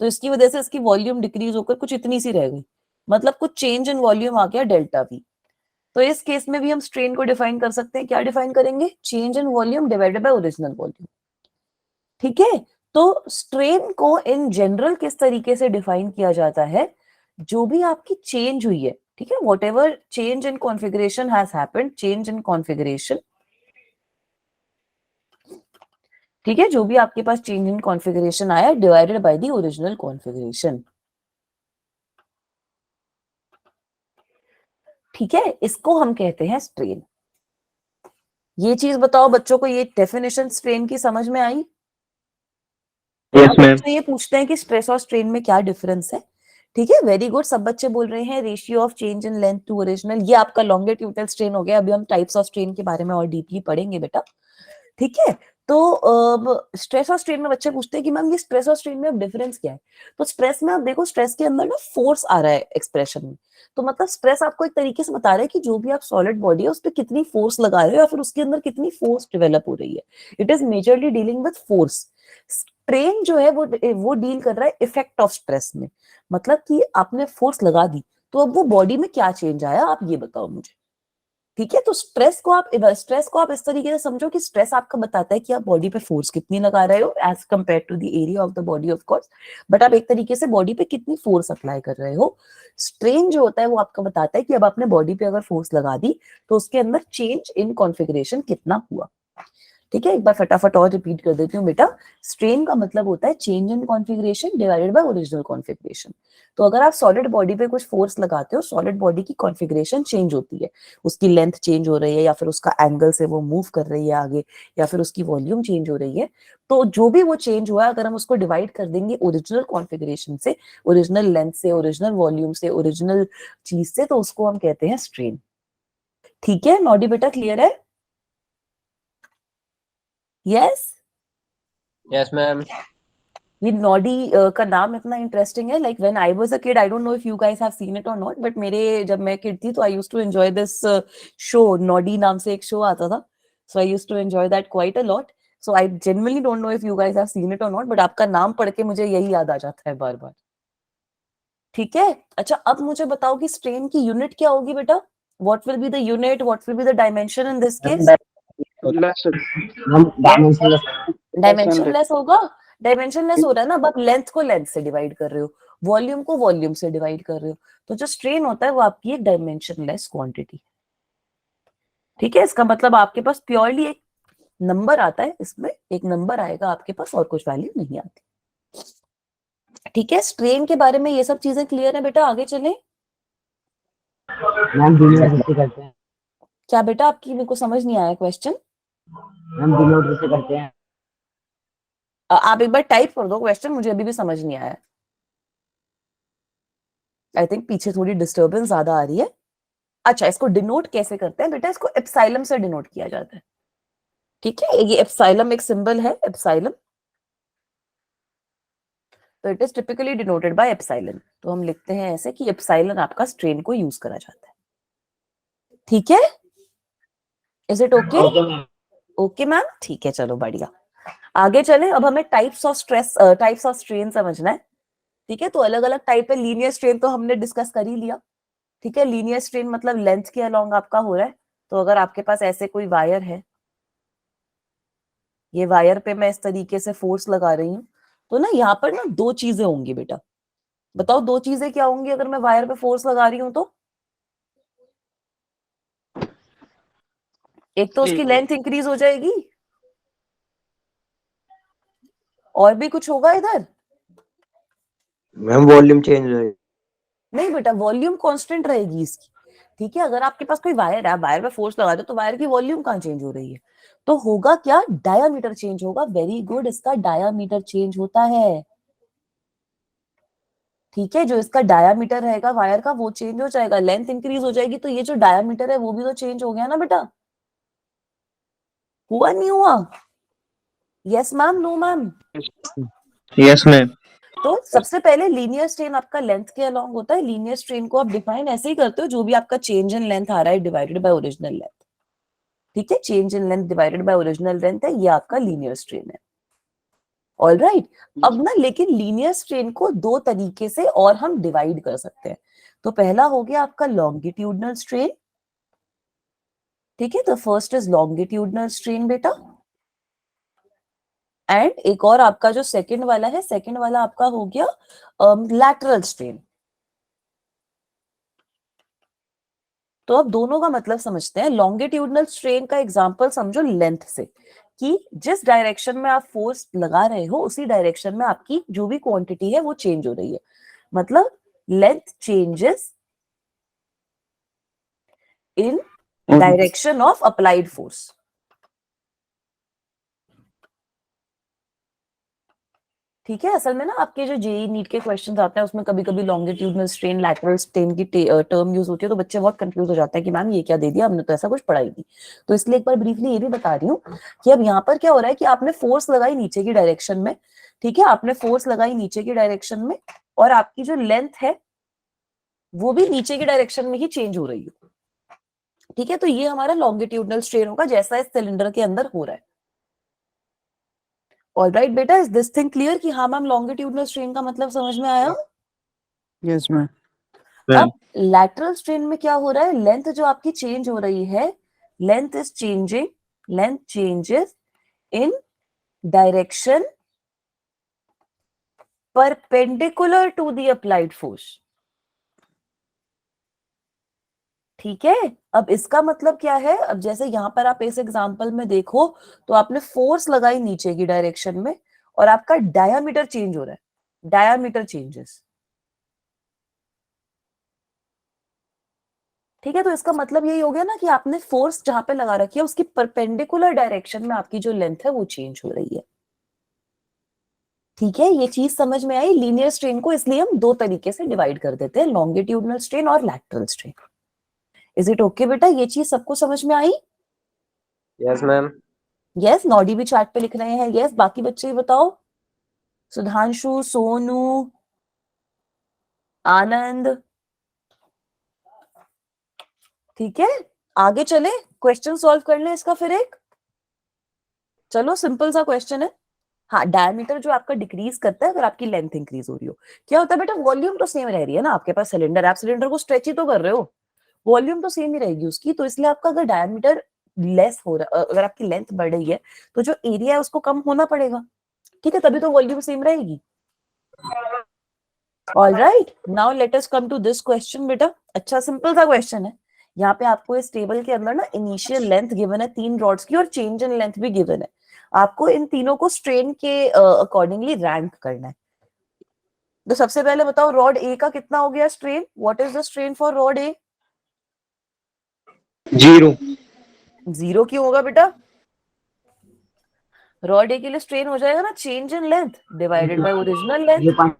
S1: तो इसकी वजह से इसकी वॉल्यूम डिक्रीज होकर कुछ इतनी सी रह गई, मतलब कुछ चेंज इन वॉल्यूम आ गया डेल्टा वी। तो इस केस में भी हम स्ट्रेन को डिफाइन कर सकते हैं, क्या डिफाइन करेंगे, change in volume divided by original volume. ठीक है, तो स्ट्रेन को इन जनरल किस तरीके से डिफाइन किया जाता है, जो भी आपकी चेंज हुई है, ठीक है, what ever change in configuration has happened, change in configuration, ठीक है, जो भी आपके पास चेंज इन कॉन्फिगरेशन आया divided by the original configuration. ठीक है, इसको हम कहते हैं स्ट्रेन। ये चीज बताओ बच्चों को, ये डेफिनेशन स्ट्रेन की समझ में आई?
S2: यस
S1: अब
S2: मैम।
S1: बच्चे ये पूछते हैं कि स्ट्रेस और स्ट्रेन में क्या डिफरेंस है। ठीक है, वेरी गुड, सब बच्चे बोल रहे हैं ratio of change in length to original, ये आपका लॉन्गिट्यूडनल स्ट्रेन हो गया। अभी हम टाइप्स ऑफ स्ट्रेन के बारे में और डीपली पढ़ेंगे बेटा। ठीक है, तो स्ट्रेस और स्ट्रेन में बच्चे पूछते हैं कि मैम ये स्ट्रेस और स्ट्रेन में अब डिफरेंस क्या है। तो स्ट्रेस में आप देखो, स्ट्रेस के अंदर ना फोर्स आ रहा है एक्सप्रेशन में, तो मतलब स्ट्रेस आपको एक तरीके से बता रहा है कि जो भी आप सॉलिड बॉडी है उस पर कितनी फोर्स लगा रहे हो या फिर उसके अंदर कितनी फोर्स डेवलप हो रही है। It is majorly dealing with force. Strain जो है वो डील कर रहा है इफेक्ट ऑफ स्ट्रेस में, मतलब कि आपने फोर्स लगा दी तो अब वो बॉडी में क्या चेंज आया, आप ये बताओ मुझे। ठीक है, तो स्ट्रेस को आप इस तरीके से समझो कि स्ट्रेस आपका बताता है कि आप बॉडी पे फोर्स कितनी लगा रहे हो as compare to the area of the body of course, but आप एक तरीके से बॉडी पे कितनी फोर्स अप्लाई कर रहे हो। स्ट्रेन जो होता है वो आपका बताता है कि अब आपने बॉडी पे अगर फोर्स लगा दी तो उसके अंदर चेंज इन कॉन्फिगरेशन कितना हुआ। ठीक है, एक बार फटाफट और रिपीट कर देती हूँ बेटा। स्ट्रेन का मतलब होता है change in configuration divided by original configuration. तो अगर आप सॉलिड बॉडी पे कुछ फोर्स लगाते हो, सॉलिड बॉडी की कॉन्फ़िगरेशन चेंज होती है, उसकी लेंथ चेंज हो रही है, या फिर उसका एंगल से वो मूव कर रही है आगे, या फिर उसकी वॉल्यूम चेंज हो रही है, तो जो भी वो चेंज हुआ, अगर हम उसको डिवाइड कर देंगे ओरिजिनल कॉन्फ़िगरेशन से, ओरिजिनल लेंथ से, ओरिजिनल वॉल्यूम से, ओरिजिनल चीज से, तो उसको हम कहते हैं स्ट्रेन। ठीक है, नॉडी बेटा क्लियर है? यस।
S2: Yes, ma'am.
S1: ये नॉडी का नाम इतना इंटरेस्टिंग है, like when I was a kid, I don't know if you guys have seen it or not, but मेरे जब मैं किड थी तो I used to enjoy this show, Noddy नाम से एक शो आता था, so I used to enjoy that quite a lot. So I genuinely don't know if you guys have seen it or not, but आपका नाम पढ़ के मुझे यही याद आ जाता है बार बार। ठीक है, अच्छा अब मुझे बताओ कि स्ट्रेन की यूनिट क्या होगी बेटा? What will be the unit, what will be the dimension in this case? Dimensionless होगा। डायमेंशनलेस हो रहा है ना, अब आप लेंथ को लेंथ से डिवाइड कर रहे हो, वॉल्यूम को वॉल्यूम से डिवाइड कर रहे हो, तो जो स्ट्रेन होता है वो आपकी एक डायमेंशनलेस क्वांटिटी। ठीक है, इसका मतलब आपके पास प्योरली एक नंबर आता है, इसमें एक नंबर आएगा आपके पास, और कुछ वैल्यू नहीं आती। ठीक है, स्ट्रेन के बारे में ये सब चीजें क्लियर है बेटा, आगे चलें।
S4: मैम डिनोट कैसे करते हैं?
S1: क्या बेटा, आपकी मेरे को समझ नहीं आया क्वेश्चन।
S4: मैम डिनोट कैसे करते हैं?
S1: आप एक बार टाइप कर दो क्वेश्चन, मुझे अभी भी समझ नहीं आया। आई थिंक पीछे थोड़ी डिस्टर्बेंस ज्यादा आ रही है। अच्छा, इसको डिनोट कैसे करते हैं बेटा? इसको एप्सिलम से डिनोट किया जाता है। ठीक है, ये एप्सिलम एक सिंबल है, एप्सिलम, तो it is typically denoted by epsilon. तो हम लिखते हैं ऐसे कि एप्सिलॉन आपका स्ट्रेन को यूज करा जाता है। ठीक है, is it okay? Okay ma'am, ठीक है, चलो बढ़िया। आगे चलें, अब हमें types of stress, types of strain समझना है। ठीक है, तो अलग अलग टाइप है। लीनियर स्ट्रेन तो हमने डिस्कस कर ही लिया। ठीक है, लीनियर स्ट्रेन मतलब लेंथ के अलोंग आपका हो रहा है। तो अगर आपके पास ऐसे कोई वायर है, ये वायर पे मैं इस तरीके से फोर्स लगा रही हूँ, तो ना यहाँ पर ना दो चीजें होंगी बेटा। बताओ दो चीजें क्या होंगी अगर मैं वायर पे फोर्स लगा रही हूँ तो? एक तो उसकी लेंथ इंक्रीज हो जाएगी, और भी कुछ होगा इधर?
S2: मैम वॉल्यूम चेंज हो जाएगी।
S1: नहीं बेटा, वॉल्यूम कांस्टेंट रहेगी इसकी। ठीक है, अगर आपके पास कोई वायर है, वायर पे फोर्स लगा दो, तो वायर की वॉल्यूम कहाँ चेंज हो रही है? तो होगा क्या? डायामीटर चेंज होगा। वेरी गुड, इसका डायामीटर चेंज होता है। ठीक है, जो इसका डायामीटर रहेगा वायर का, वो चेंज हो जाएगा। लेंथ इंक्रीज हो जाएगी, तो ये जो डायामीटर है वो भी तो चेंज हो गया ना बेटा। हुआ नहीं हुआ? Yes ma'am, no ma'am?
S2: Yes ma'am.
S1: तो सबसे पहले लीनियर स्ट्रेन आपका लेंथ के अलोंग होता है। लीनियर स्ट्रेन को आप डिफाइन ऐसे ही करते हो, जो भी आपका चेंज इन लेंथ आ रहा है डिवाइडेड बाय ओरिजिनल लेंथ। ठीक है, change in length divided bye original length है, ये आपका लीनियर स्ट्रेन है। ऑल राइट, अब ना लेकिन लीनियर स्ट्रेन को दो तरीके से और हम डिवाइड कर सकते हैं। तो पहला हो गया आपका लॉन्गिट्यूडनल स्ट्रेन। ठीक है, तो फर्स्ट इज लॉन्गिट्यूडनल स्ट्रेन बेटा, एंड एक और आपका जो सेकंड वाला है, सेकंड वाला आपका हो गया लैटरल स्ट्रेन। तो अब दोनों का मतलब समझते हैं। लॉन्गिट्यूडनल स्ट्रेन का एग्जांपल समझो लेंथ से, कि जिस डायरेक्शन में आप फोर्स लगा रहे हो उसी डायरेक्शन में आपकी जो भी क्वांटिटी है वो चेंज हो रही है। मतलब length changes in direction of applied force. ठीक है, असल में ना आपके जो जेई नीट के क्वेश्चंस आते हैं उसमें कभी कभी लॉन्गिट्यूडनल स्ट्रेन, लैटरल स्ट्रेन की टर्म यूज होती है, तो बच्चे बहुत कंफ्यूज हो जाते हैं कि मैम ये क्या दे दिया, हमने तो ऐसा कुछ पढ़ा ही नहीं। तो इसलिए एक बार ब्रीफली ये भी बता रही हूँ कि अब यहाँ पर क्या हो रहा है कि आपने फोर्स लगाई नीचे की डायरेक्शन में। ठीक है, आपने फोर्स लगाई नीचे की डायरेक्शन में, और आपकी जो लेंथ है वो भी नीचे की डायरेक्शन में ही चेंज हो रही है। ठीक है, तो ये हमारा लॉन्गिट्यूडनल स्ट्रेन होगा, जैसा इस सिलेंडर के अंदर हो रहा है। ऑलराइट बेटा, इज दिस थिंग क्लियर कि हाँ मैम लॉन्गिट्यूडनल स्ट्रेन का मतलब समझ में आया?
S4: Yes ma'am.
S1: अब लैटरल स्ट्रेन में क्या हो रहा है? लेंथ जो आपकी चेंज हो रही है, length is changing, length changes in direction perpendicular to the applied force. ठीक है, अब इसका मतलब क्या है, अब जैसे यहाँ पर आप इस एग्जांपल में देखो तो आपने फोर्स लगाई नीचे की डायरेक्शन में और आपका डायामीटर चेंज हो रहा है, डायामीटर चेंजेस। ठीक है, तो इसका मतलब यही हो गया ना कि आपने फोर्स जहां पे लगा रखी है उसकी परपेंडिकुलर डायरेक्शन में आपकी जो लेंथ है वो चेंज हो रही है। ठीक है, ये चीज समझ में आई। लीनियर स्ट्रेन को इसलिए हम दो तरीके से डिवाइड कर देते हैं, लॉन्गिट्यूडनल स्ट्रेन और lateral strain. Is it okay बेटा, ये चीज सबको समझ में आई?
S2: Yes ma'am.
S1: यस, नॉडी भी चार्ट पे लिख रहे हैं। यस, बाकी बच्चे बताओ, सुधांशु, सोनू, आनंद। ठीक है, आगे चले, क्वेश्चन सॉल्व कर ले इसका फिर एक। चलो, सिंपल सा क्वेश्चन है। हाँ, डायमीटर जो आपका डिक्रीज करता है अगर आपकी लेंथ इंक्रीज हो रही हो। क्या होता है बेटा, वॉल्यूम तो सेम रह रही है ना, आपके पास सिलेंडर, आप सिलेंडर को स्ट्रेच ही तो कर रहे हो, वॉल्यूम तो सेम ही रहेगी उसकी। तो इसलिए आपका अगर डायमीटर लेस हो रहा, अगर आपकी लेंथ बढ़ रही है तो जो एरिया है उसको कम होना पड़ेगा। ठीक है, तभी तो वॉल्यूम सेम रहेगी। All right, now let us come to this question बेटा। अच्छा, सिंपल सा क्वेश्चन है। यहाँ पे आपको इस टेबल के अंदर ना इनिशियल लेंथ गिवन है 3 रॉड्स की और चेंज इन लेंथ भी गिवन है। आपको इन तीनों को स्ट्रेन के अकॉर्डिंगली रैंक करना है। तो सबसे पहले बताओ, रॉड ए का कितना हो गया strain? What is the strain for rod ए?
S2: 0।
S1: 0 क्यों होगा बेटा? रॉड ए के लिए स्ट्रेन हो जाएगा ना change in length divided bye original length,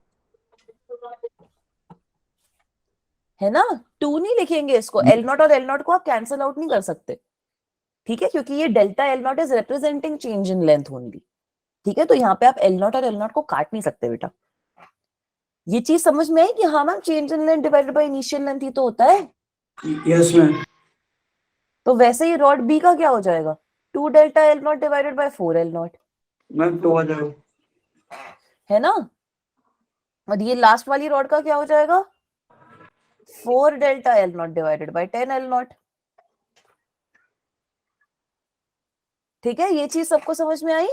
S1: है ना। 2 नहीं लिखेंगे इसको, एल नॉट और एल नॉट को आप कैंसिल आउट नहीं कर सकते। ठीक है, क्योंकि ये delta L not is representing change in length only. ठीक है, तो यहाँ पे आप एल नॉट और एल नॉट को काट नहीं सकते बेटा। ये चीज समझ में आई कि हाँ ma'am, change in length divided by initial length ही तो होता है।
S4: Yes ma'am.
S1: तो वैसे ही रॉड बी का क्या हो जाएगा? 2 delta L not divided bye 4 L not,
S4: ma'am 2 आ जाएगा,
S1: है ना। और ये लास्ट वाली रॉड का क्या हो जाएगा? 4 delta L not divided by 10 L not. ठीक है, ये चीज सबको समझ में आई?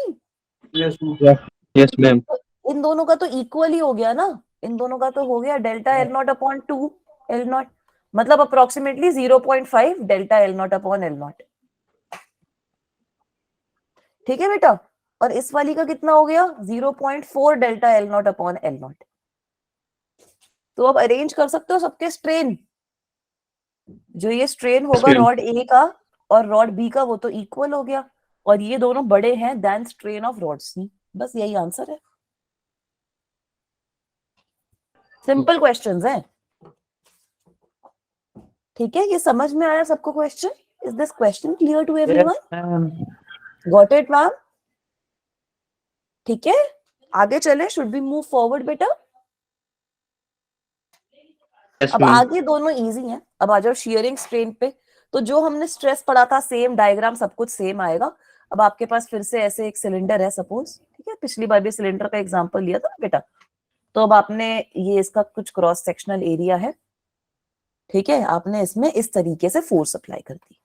S4: Yes ma'am,
S2: yes ma'am.
S1: इन दोनों का तो इक्वल ही हो गया ना, इन दोनों का तो हो गया delta L not upon 2 L not, मतलब approximately 0.5 delta L not upon L not. ठीक है बेटा, और इस वाली का कितना हो गया? 0.4 delta L not upon L not. तो अब अरेंज कर सकते हो सबके स्ट्रेन। जो ये स्ट्रेन होगा रॉड ए का और रॉड बी का वो तो इक्वल हो गया, और ये दोनों बड़े हैं देन स्ट्रेन ऑफ रॉड सी। बस यही आंसर है, सिंपल क्वेश्चंस हैं। ठीक है, ये समझ में आया सबको question? Is this question clear to everyone? Got it ma'am? ठीक है, आगे चले, शुड बी मूव फॉरवर्ड बेटा। अब आगे दोनों इजी हैं, अब आ जाओ शियरिंग स्ट्रेन पे। तो जो हमने स्ट्रेस पढ़ा था सेम डायग्राम, सब कुछ सेम आएगा। अब आपके पास फिर से ऐसे एक सिलेंडर है सपोज, ठीक है, पिछली बार भी सिलेंडर का एग्जांपल लिया था ना बेटा। तो अब आपने ये इसका कुछ क्रॉस सेक्शनल एरिया है, ठीक है, आपने इसमें इस तरीके से फोर्स अप्लाई कर दी।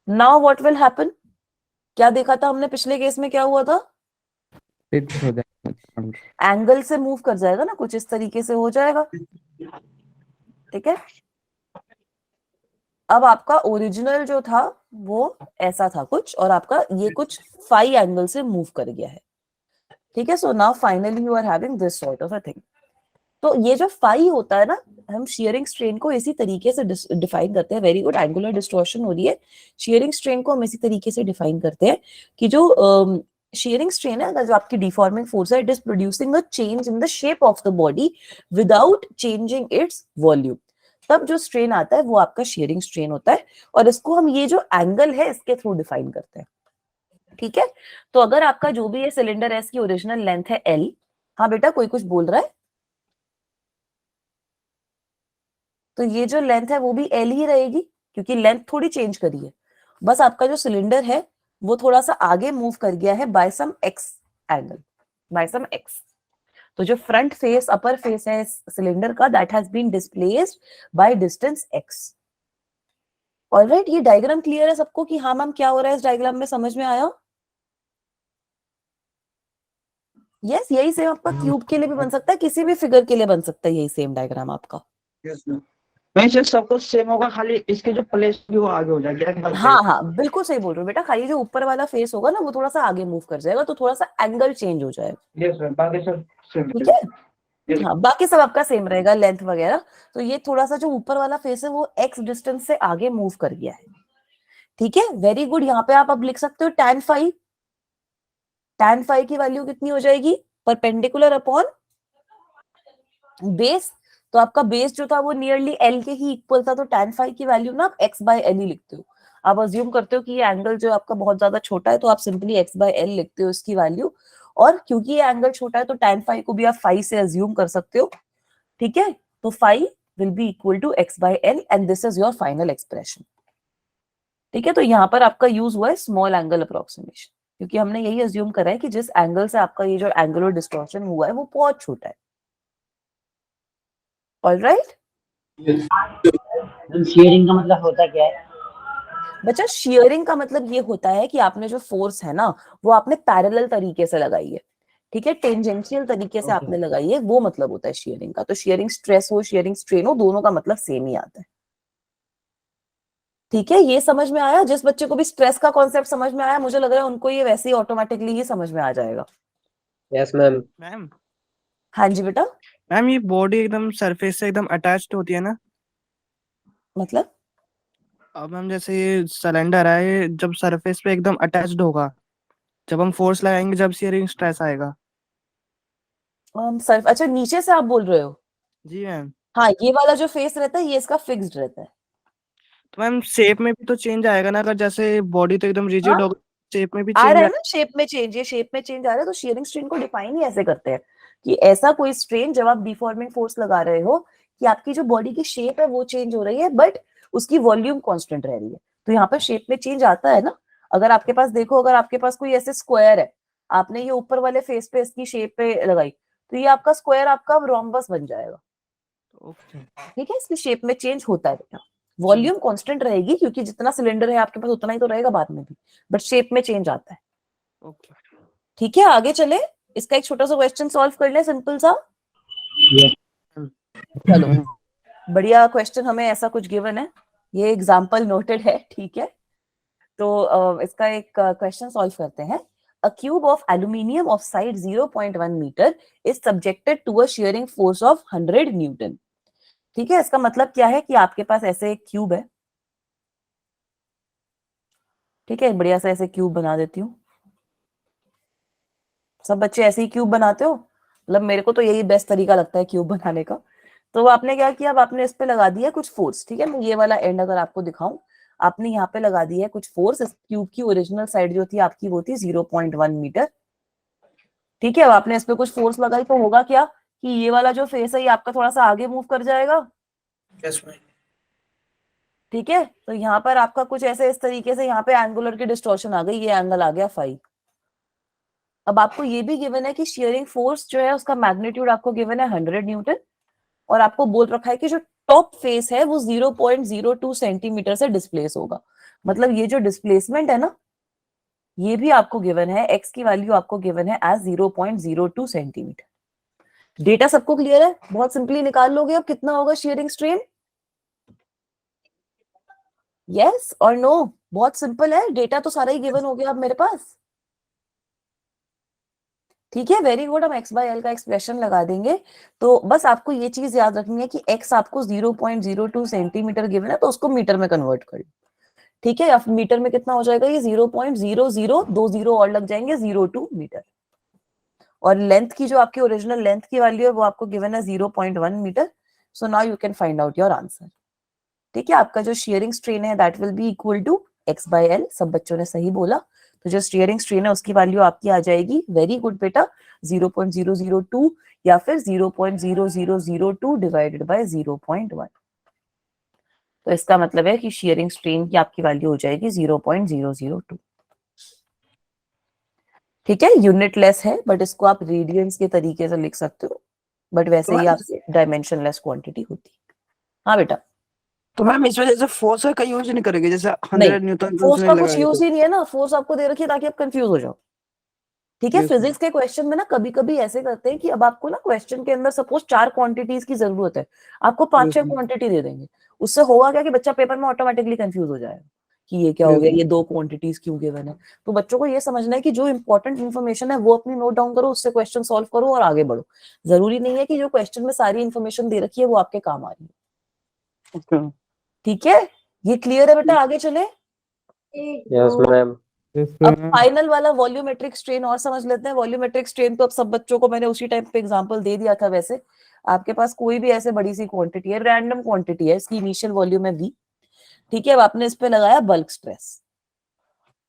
S1: Now what will happen? क्या देखा था हमने पिछले केस में, क्या हुआ था? एंगल से मूव कर जाएगा ना, कुछ इस तरीके से हो जाएगा। ठीक है, अब आपका ओरिजिनल जो था वो ऐसा था कुछ, और आपका ये कुछ फाई एंगल से मूव कर गया है। ठीक है, so now finally you are having this sort of a thing. तो ये जो फाई होता है ना, हम शियरिंग स्ट्रेन को इसी तरीके से डिफाइन करते हैं। वेरी गुड, एंगुलर डिस्टॉर्शन हो रही है। शियरिंग स्ट्रेन को हम इसी तरीके से डिफाइन करते हैं कि जो shearing strain है, जो आपकी deforming force है, it is producing a change in the shape of the body without changing its volume। तब जो स्ट्रेन आता है वो आपका shearing strain होता है, और इसको हम ये जो एंगल है इसके थ्रू डिफाइन करते हैं। ठीक है, तो अगर आपका जो भी ये सिलेंडर है इसकी ओरिजिनल लेंथ है L। हाँ बेटा, कोई कुछ बोल रहा है? तो ये जो लेंथ है वो भी L ही रहेगी, क्योंकि लेंथ थोड़ी चेंज करी है, बस आपका जो सिलेंडर है वो थोड़ा सा आगे मूव कर गया है by some x angle, by some x। तो जो फ्रंट फेस, अपर फेस है सिलेंडर का, that has been displaced by distance x। Alright, ये डायग्राम क्लियर है सबको कि हाँ मैम क्या हो रहा है इस डायग्राम में, समझ में आया? यस, यही सेम आपका क्यूब के लिए भी बन सकता है, किसी भी फिगर के लिए बन सकता है, यही सेम डायग्राम आपका।
S4: Yes ma'am. मैं सर सब कुछ सेम होगा, खाली इसके जो प्लेस भी वो आगे हो जाएगा।
S1: हाँ हाँ बिल्कुल सही बोल रहे हो बेटा, खाली जो ऊपर वाला फेस होगा ना वो थोड़ा सा आगे मूव कर जाएगा, तो थोड़ा सा एंगल चेंज हो जाएगा।
S4: यस मैम, बाकी सब सेम।
S1: ठीक है, हाँ बाकी सब आपका सेम रहेगा, लेंथ वगैरह। तो ये थोड़ा सा जो ऊपर वाला फेस है वो एक्स डिस्टेंस से आगे मूव कर गया है। ठीक है, वेरी गुड। यहाँ पे आप अब लिख सकते हो tan फाइव। tan फाइव की वैल्यू कितनी हो जाएगी, परपेंडिकुलर अपॉन बेस। तो आपका बेस जो था वो नियरली एल के ही इक्वल था, तो tan फाइव की वैल्यू ना आप x बाय एल ही लिखते हो। आप अज्यूम करते हो कि ये एंगल जो आपका बहुत ज्यादा छोटा है, तो आप सिंपली x बाय एल लिखते हो इसकी वैल्यू। और क्योंकि ये एंगल छोटा है तो tan फाइव को भी आप 5 से अज्यूम कर सकते हो। ठीक है, तो 5 will be equal to x by L and this is your final expression. ठीक है, तो यहाँ पर आपका यूज हुआ है स्मॉल एंगल अप्रोक्सीमेशन, क्योंकि हमने यही अज्यूम करा है कि जिस एंगल से आपका ये जो एंगुलर डिस्टॉर्शन हुआ है वो बहुत छोटा है। ऑलराइट
S5: शेयरिंग का मतलब होता क्या है?
S1: बच्चा, शियरिंग का मतलब ये होता है कि आपने जो फोर्स है ना वो आपने पैरेलल तरीके से लगाई है। ठीक है, टेंजेंशियल तरीके से आपने लगाई है, वो मतलब होता है शियरिंग का। तो शियरिंग स्ट्रेस हो, शियरिंग स्ट्रेन हो, दोनों का मतलब सेम ही आता है। ठीक है, ये समझ में आया? जिस बच्चे को भी स्ट्रेस का कॉन्सेप्ट समझ में आया, मुझे लग रहा है उनको ये वैसे ही ऑटोमेटिकली ही समझ में आ जाएगा।
S2: Yes ma'am.
S6: मैम
S1: हाँ जी बेटा।
S6: मैम ये बॉडी एकदम सरफेस से एकदम अटैच्ड होती है ना?
S1: मतलब
S6: अब मैम जैसे ये सिलेंडर है, ये जब सरफेस पे एकदम अटैच्ड होगा, जब हम फोर्स लगाएंगे, जब शियरिंग स्ट्रेस आएगा।
S1: सर अच्छा, नीचे से आप बोल रहे हो?
S6: जी मैम।
S1: हाँ, ये वाला जो फेस रहता है ये इसका फिक्स्ड रहता है।
S6: तो मैम शेप में भी तो चेंज आएगा ना, अगर जैसे बॉडी तो एकदम रिजिड
S1: हाँ,
S6: होगा, शेप में भी
S1: आ
S6: चेंज
S1: रहा है
S6: आएगा।
S1: ना शेप में चेंज, ये शेप में चेंज आ रहा है। तो शियरिंग स्ट्रेन को डिफाइन ही ऐसे करते हैं कि ऐसा कोई स्ट्रेन जब आप डिफॉर्मिंग फोर्स लगा रहे हो कि आपकी जो बॉडी की शेप है वो चेंज हो रही है बट उसकी वॉल्यूम कांस्टेंट रह रही है। तो यहाँ पर शेप में चेंज आता है ना। अगर आपके पास देखो, अगर आपके पास कोई ऐसे स्क्वायर है, आपने ये ऊपर वाले फेस पे इसकी शेप पे लगाई, तो ये आपका स्क्वायर आपका रोम्बस बन जाएगा।
S6: ओके।
S1: ठीक है, इसकी शेप में चेंज होता है बेटा, वॉल्यूम कांस्टेंट रहेगी क्योंकि जितना सिलेंडर है आपके पास उतना ही तो रहेगा बाद में भी, बट शेप में चेंज आता है।
S6: ओके।
S1: ठीक है, आगे चले। इसका एक छोटा सा क्वेश्चन सॉल्व कर ले, सिंपल सा। चलो, बढ़िया क्वेश्चन हमें ऐसा कुछ गिवन है, ये एग्जांपल नोटेड है। ठीक है, तो इसका एक क्वेश्चन सॉल्व करते हैं। A cube of aluminium of side 0.1 meter is subjected to a shearing force of 100 Newton. ठीक है, इसका मतलब क्या है कि आपके पास ऐसे एक क्यूब है। ठीक है, बढ़िया सा ऐसे क्यूब बना देती हूँ। सब बच्चे ऐसे ही क्यूब बनाते हो? मतलब मेरे को तो यही बेस्ट तरीका लगता है क्यूब बनाने का। तो आपने क्या किया, अब आपने इस पे लगा दिया कुछ फोर्स। ठीक है, मैं ये वाला एंड अगर आपको दिखाऊं, आपने यहाँ पे लगा दिया है कुछ फोर्स। इस क्यूब की ओरिजिनल साइड जो थी आपकी वो थी 0.1 मीटर। ठीक है, अब आपने इस पे कुछ फोर्स लगाई तो होगा क्या कि ये वाला जो फेस है ये आपका थोड़ा सा आगे मूव कर जाएगा।
S4: Yes ma'am.
S1: ठीक है, तो यहाँ पर आपका कुछ ऐसे इस तरीके से यहाँ पे एंगुलर की डिस्टॉर्शन आ गई, ये एंगल आ गया 5। अब आपको ये भी गिवन है कि शियरिंग फोर्स जो है उसका मैग्नीट्यूड आपको गिवन है 100 न्यूटन, और आपको बोल रखा है कि जो टॉप फेस है वो 0.02 सेंटीमीटर से डिस्प्लेस होगा। मतलब ये जो डिस्प्लेसमेंट है ना, ये भी आपको गिवन है, एक्स की वैल्यू आपको गिवन है एज 0.02 सेंटीमीटर। डेटा सबको क्लियर है? बहुत सिंपली निकाल लोगे अब कितना होगा शियरिंग स्ट्रेन। यस और नो? बहुत सिंपल है, डेटा तो सारा ही गिवन हो गया अब मेरे पास। ठीक है, वेरी गुड। हम एक्स बाय एल का एक्सप्रेशन लगा देंगे। तो बस आपको ये चीज याद रखनी है कि एक्स आपको 0.02 सेंटीमीटर गिवन है, तो उसको मीटर में कन्वर्ट कर लो। ठीक है, अब मीटर में कितना हो जाएगा, ये 0.00, 2 जीरो और लग जाएंगे, 02 मीटर। और लेंथ की जो आपकी ओरिजिनल लेंथ की वैल्यू है वो आपको गिवन है 0.1 meter. So now you can find out your answer. ठीक है, आपका जो शियरिंग स्ट्रेन है that will be equal to X by L. सब बच्चों ने सही बोला। तो जो शियरिंग स्ट्रेन है उसकी वैल्यू आपकी आ जाएगी, वेरी गुड बेटा, 0.002 या फिर 0.0002 डिवाइडेड बाय 0.1। तो इसका मतलब है कि शियरिंग स्ट्रेन की आपकी वैल्यू हो जाएगी 0.002। ठीक है, यूनिट लेस है बट इसको आप रेडियंस के तरीके से लिख सकते हो, बट वैसे ही आपकी डायमेंशन लेस क्वांटिटी होती है। हाँ बेटा।
S4: तो मैम इस वजह से फोर्स का यूज नहीं करेंगे, जैसे 100
S1: नहीं,
S4: न्यूटन
S1: फोर्स
S4: उसने
S1: का कुछ
S4: लगाया
S1: यूज
S4: तो।
S1: ही नहीं है ना, फोर्स आपको दे रखी है ताकि आप कंफ्यूज हो जाओ। ठीक है।
S6: Yes,
S1: फिजिक्स के क्वेश्चन में ना कभी कभी ऐसे करते हैं कि अब आपको ना क्वेश्चन के अंदर सपोज 4 क्वांटिटीज की जरूरत है, आपको 5-6
S6: Yes,
S1: क्वांटिटी दे देंगे। उससे होगा क्या कि बच्चा पेपर में ऑटोमेटिकली कंफ्यूज हो जाएगा कि ये क्या हो
S6: Yes,
S1: गया, ये 2 क्वांटिटीज क्यों गिवन है। तो बच्चों को ये समझना है कि जो इंपॉर्टेंट इन्फॉर्मेशन है वो अपनी नोट डाउन करो, उससे क्वेश्चन सॉल्व करो और आगे बढ़ो। जरूरी नहीं है कि जो क्वेश्चन में सारी इन्फॉर्मेशन दे रखी है वो आपके काम आ रही है।
S6: okay.
S1: ठीक है, ये क्लियर है बेटा, आगे चले।
S2: Yes ma'am.
S6: Yes,
S1: अब
S6: ma'am.
S1: फाइनल वाला वॉल्यूमेट्रिक स्ट्रेन और समझ लेते हैं। वॉल्यूमेट्रिक स्ट्रेन तो अब सब बच्चों को मैंने उसी टाइम पे एग्जांपल दे दिया था। वैसे आपके पास कोई भी ऐसे बड़ी सी क्वांटिटी है, रैंडम क्वांटिटी है, इसकी इनिशियल वॉल्यूम है v, ठीक है। अब आपने इस पे लगाया बल्क स्ट्रेस,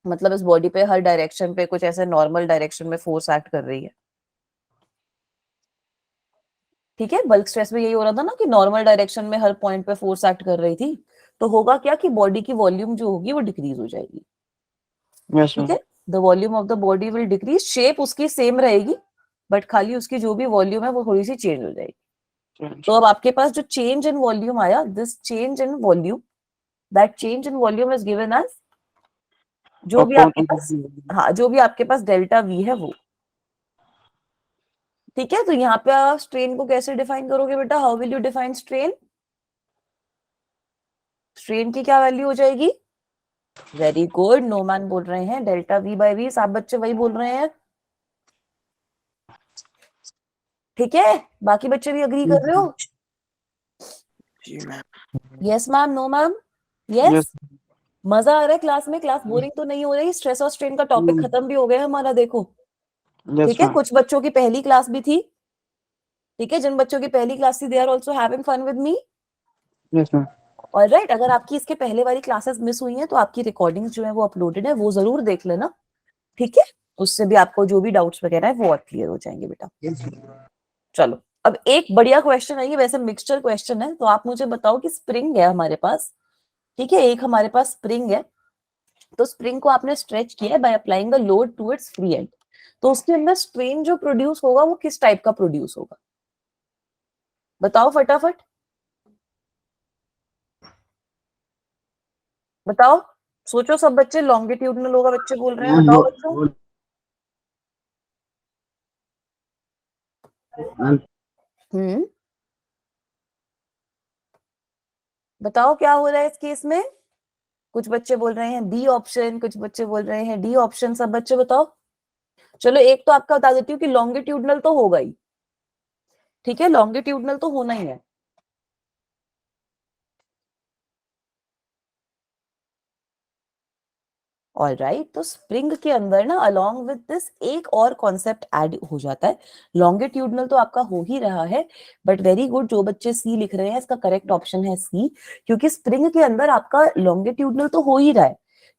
S1: मतलब इस बॉडी पे हर डायरेक्शन पे कुछ ऐसे नॉर्मल डायरेक्शन में फोर्स एक्ट कर रही है, ठीक है। बल्क स्ट्रेस में यही हो रहा था ना कि नॉर्मल डायरेक्शन में हर पॉइंट पे फोर्स एक्ट कर रही थी। तो होगा क्या कि बॉडी की वॉल्यूम जो होगी वो डिक्रीज हो जाएगी,
S6: Yes,
S1: ठीक
S6: ma'am.
S1: है। The volume of the body will decrease, shape उसकी सेम रहेगी बट खाली उसकी जो भी वॉल्यूम है वो थोड़ी सी चेंज हो जाएगी।
S6: Change.
S1: तो अब आपके पास जो चेंज इन वॉल्यूम आया, this change in volume, that change in volume is given as जो भी
S6: Upon
S1: आपके पास, हाँ जो भी आपके पास डेल्टा वी है वो, ठीक है। तो यहाँ पे आप स्ट्रेन को कैसे डिफाइन करोगे बेटा, how will you define strain? Strain की क्या वैल्यू हो जाएगी? वेरी गुड, नोमैन बोल रहे हैं डेल्टा वी बाई वी, सब बच्चे वही बोल रहे हैं, ठीक है। बाकी बच्चे भी अग्री कर रहे हो?
S6: जी ma'am.
S1: Yes ma'am, no ma'am,
S6: Yes.
S1: Yes. मजा आ रहा है क्लास में? क्लास बोरिंग तो नहीं हो रही? स्ट्रेस और स्ट्रेन का टॉपिक खत्म भी हो गया हमारा, देखो,
S6: Yes,
S1: ठीक है।
S6: ma'am.
S1: कुछ बच्चों की पहली क्लास भी थी, ठीक है। जिन बच्चों की पहली क्लास थी they are also having fun with me,
S6: Yes, ma'am.
S1: Alright. अगर आपकी इसके पहले वाली क्लासेस मिस हुई हैं तो आपकी रिकॉर्डिंग्स जो है वो अपलोडेड है, वो जरूर देख लेना, ठीक है। उससे भी आपको जो भी डाउट्स वगैरह है वो और क्लियर हो जाएंगे बेटा। चलो, अब एक बढ़िया क्वेश्चन है, ये वैसे मिक्सचर क्वेश्चन है। तो आप मुझे बताओ कि स्प्रिंग है हमारे पास, ठीक है, एक हमारे पास स्प्रिंग है। तो स्प्रिंग को आपने स्ट्रेच किया है by applying the load to its free end. तो उसके अंदर स्ट्रेन जो प्रोड्यूस होगा वो किस टाइप का प्रोड्यूस होगा, बताओ फटाफट बताओ, सोचो सब बच्चे। लॉन्गिट्यूडनल होगा बच्चे बोल रहे हैं, बताओ बच्चों। हम्म, बताओ क्या हो रहा है इस केस में। कुछ बच्चे बोल रहे हैं बी ऑप्शन, कुछ बच्चे बोल रहे हैं डी ऑप्शन, सब बच्चे बताओ। चलो एक तो आपका बता देती हूँ कि लॉन्गिट्यूडनल तो होगा ही, ठीक है, लॉन्गिट्यूडनल तो होना ही है। ऑलराइट, तो स्प्रिंग के अंदर ना अलोंग विद दिस एक और कॉन्सेप्ट ऐड हो जाता है। लॉन्गिट्यूडनल तो आपका हो ही रहा है, बट वेरी गुड, जो बच्चे सी लिख रहे हैं इसका करेक्ट ऑप्शन है सी, क्योंकि स्प्रिंग के अंदर आपका लॉन्गिट्यूडनल तो हो ही रहा है,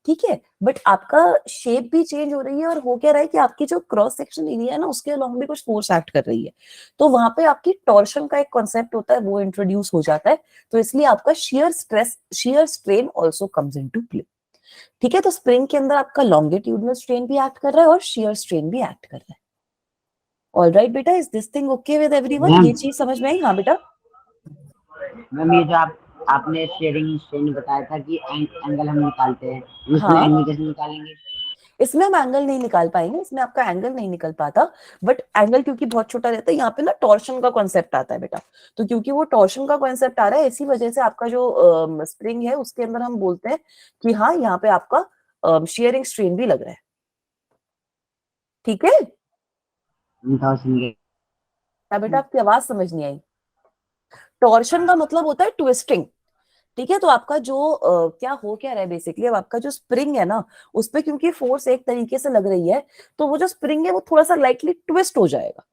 S1: ठीक है, बट आपका शेप भी चेंज हो रही है। और हो क्या रहा है कि आपकी जो क्रॉस सेक्शन एरिया है ना उसके अलोंग भी कुछ फोर्स एक्ट कर रही है। तो वहां पे आपकी टॉर्शन का एक कॉन्सेप्ट होता है, वो इंट्रोड्यूस हो जाता है। तो इसलिए आपका shear stress, shear strain also comes into play, ठीक है। तो स्प्रिंग के अंदर आपका लॉन्गिट्यूडनल स्ट्रेन भी एक्ट कर रहा है और शियर स्ट्रेन भी एक्ट कर रहा है। ऑलराइट बेटा, is this thing okay with everyone? ये चीज समझ में आई? हाँ बेटा।
S5: मैम ये जो आपने शेयरिंग स्ट्रेन बताया था कि एंगल हम निकालते हैं, इसमें
S1: हाँ,
S5: एंगल कैसे निकालेंगे?
S1: इसमें हम एंगल नहीं निकाल पाएंगे, इसमें आपका एंगल नहीं निकल पाता। बट एंगल क्योंकि बहुत छोटा रहता है, यहाँ पे ना टॉर्शन का कॉन्सेप्ट आता है बेटा। तो क्योंकि वो टॉर्शन का कॉन्सेप्ट आ रहा है, इसी वजह से आपका जो स्प्रिंग है उसके अंदर हम बोलते हैं कि हाँ यहाँ पे आपका शेयरिंग स्ट्रेन भी लग रहा है, ठीक है। बेटा आपकी आवाज समझ नहीं आई। टॉर्शन का मतलब होता है ट्विस्टिंग, ठीक है। तो आपका जो क्या हो क्या रहा है बेसिकली, अब आपका जो स्प्रिंग है ना उस पे क्योंकि फोर्स एक तरीके से लग रही है, तो वो जो स्प्रिंग है वो थोड़ा सा लाइटली ट्विस्ट हो जाएगा,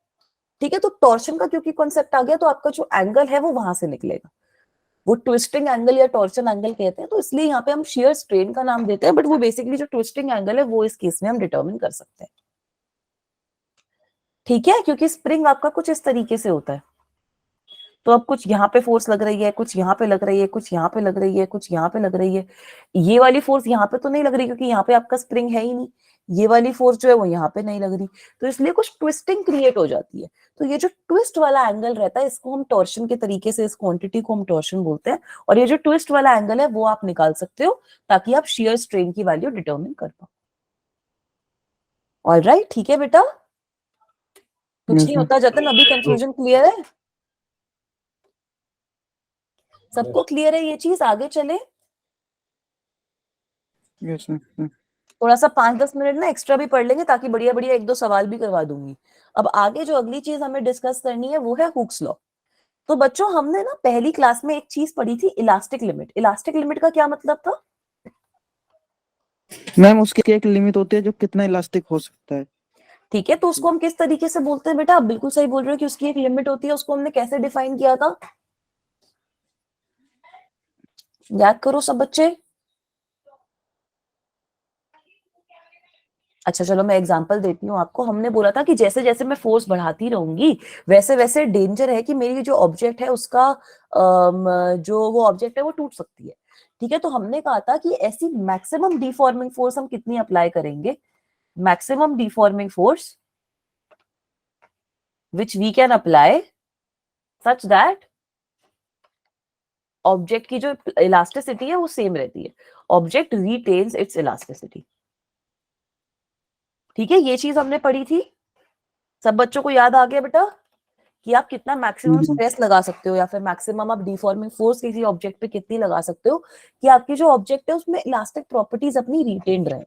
S1: ठीक है। तो टॉर्शन का क्योंकि कॉन्सेप्ट आ गया तो आपका जो एंगल है वो वहां से निकलेगा, वो ट्विस्टिंग एंगल या टॉर्शन एंगल कहते हैं। तो इसलिए यहाँ पे हम शियर स्ट्रेन का नाम देते हैं, बट वो बेसिकली जो ट्विस्टिंग एंगल है वो इस केस में हम डिटर्मिन कर सकते हैं, ठीक है, क्योंकि स्प्रिंग आपका कुछ इस तरीके से होता है। तो अब कुछ यहाँ पे फोर्स लग रही है, कुछ यहाँ पे लग रही है, कुछ यहाँ पे लग रही है, कुछ यहाँ पे लग रही है। ये वाली फोर्स यहाँ पे तो नहीं लग रही क्योंकि यहाँ पे आपका स्प्रिंग है ही नहीं। ये वाली फोर्स जो है वो यहाँ पे नहीं लग रही, तो इसलिए कुछ ट्विस्टिंग क्रिएट हो जाती है। तो ये जो ट्विस्ट वाला एंगल रहता है इसको हम टॉर्शन के तरीके से, इस क्वांटिटी को हम टॉर्शन बोलते हैं। और ये जो ट्विस्ट वाला एंगल है वो आप निकाल सकते हो ताकि आप शियर स्ट्रेन की वैल्यू डिटर्मिन कर पाओ। ऑलराइट, ठीक है बेटा, कुछ
S6: Yes,
S1: नहीं
S6: ma'am.
S1: होता जतन, अभी कंफ्यूजन क्लियर है, सबको क्लियर है ये चीज, आगे चले।
S6: Yes, ma'am.
S1: थोड़ा सा 5-10 मिनट ना एक्स्ट्रा भी पढ़ लेंगे ताकि बढ़िया बढ़िया 1-2 सवाल भी करवा दूंगी। अब आगे जो अगली चीज हमें डिस्कस करनी है वो है हुक्स लॉ। तो बच्चों हमने ना पहली क्लास में एक चीज पढ़ी थी, इलास्टिक लिमिट। इलास्टिक लिमिट का क्या मतलब था?
S6: मैम उसकी एक लिमिट होती है जो कितना इलास्टिक हो सकता है।
S1: ठीक है, तो उसको हम किस तरीके से बोलते हैं बेटा? आप बिल्कुल सही बोल रहे हो कि उसकी एक लिमिट होती है, उसको हमने कैसे डिफाइन किया था? याद करो सब बच्चे। अच्छा चलो मैं एग्जांपल देती हूँ आपको। हमने बोला था कि जैसे जैसे मैं फोर्स बढ़ाती रहूंगी वैसे वैसे डेंजर है कि मेरी जो ऑब्जेक्ट है उसका जो वो ऑब्जेक्ट है वो टूट सकती है। ठीक है, तो हमने कहा था कि ऐसी मैक्सिमम डिफॉर्मिंग फोर्स हम कितनी अप्लाई करेंगे? Maximum deforming force which we can apply such that object की जो इलास्टिसिटी है वो सेम रहती है, ऑब्जेक्ट रिटेन्स इट्स इलास्टिसिटी। ठीक है, ये चीज हमने पढ़ी थी, सब बच्चों को याद आ गया बेटा कि आप कितना मैक्सिमम स्ट्रेस लगा सकते हो या फिर मैक्सिमम आप डिफॉर्मिंग फोर्स किसी ऑब्जेक्ट पे कितनी लगा सकते हो कि आपकी जो ऑब्जेक्ट है उसमें इलास्टिक प्रॉपर्टीज अपनी रिटेन रहे।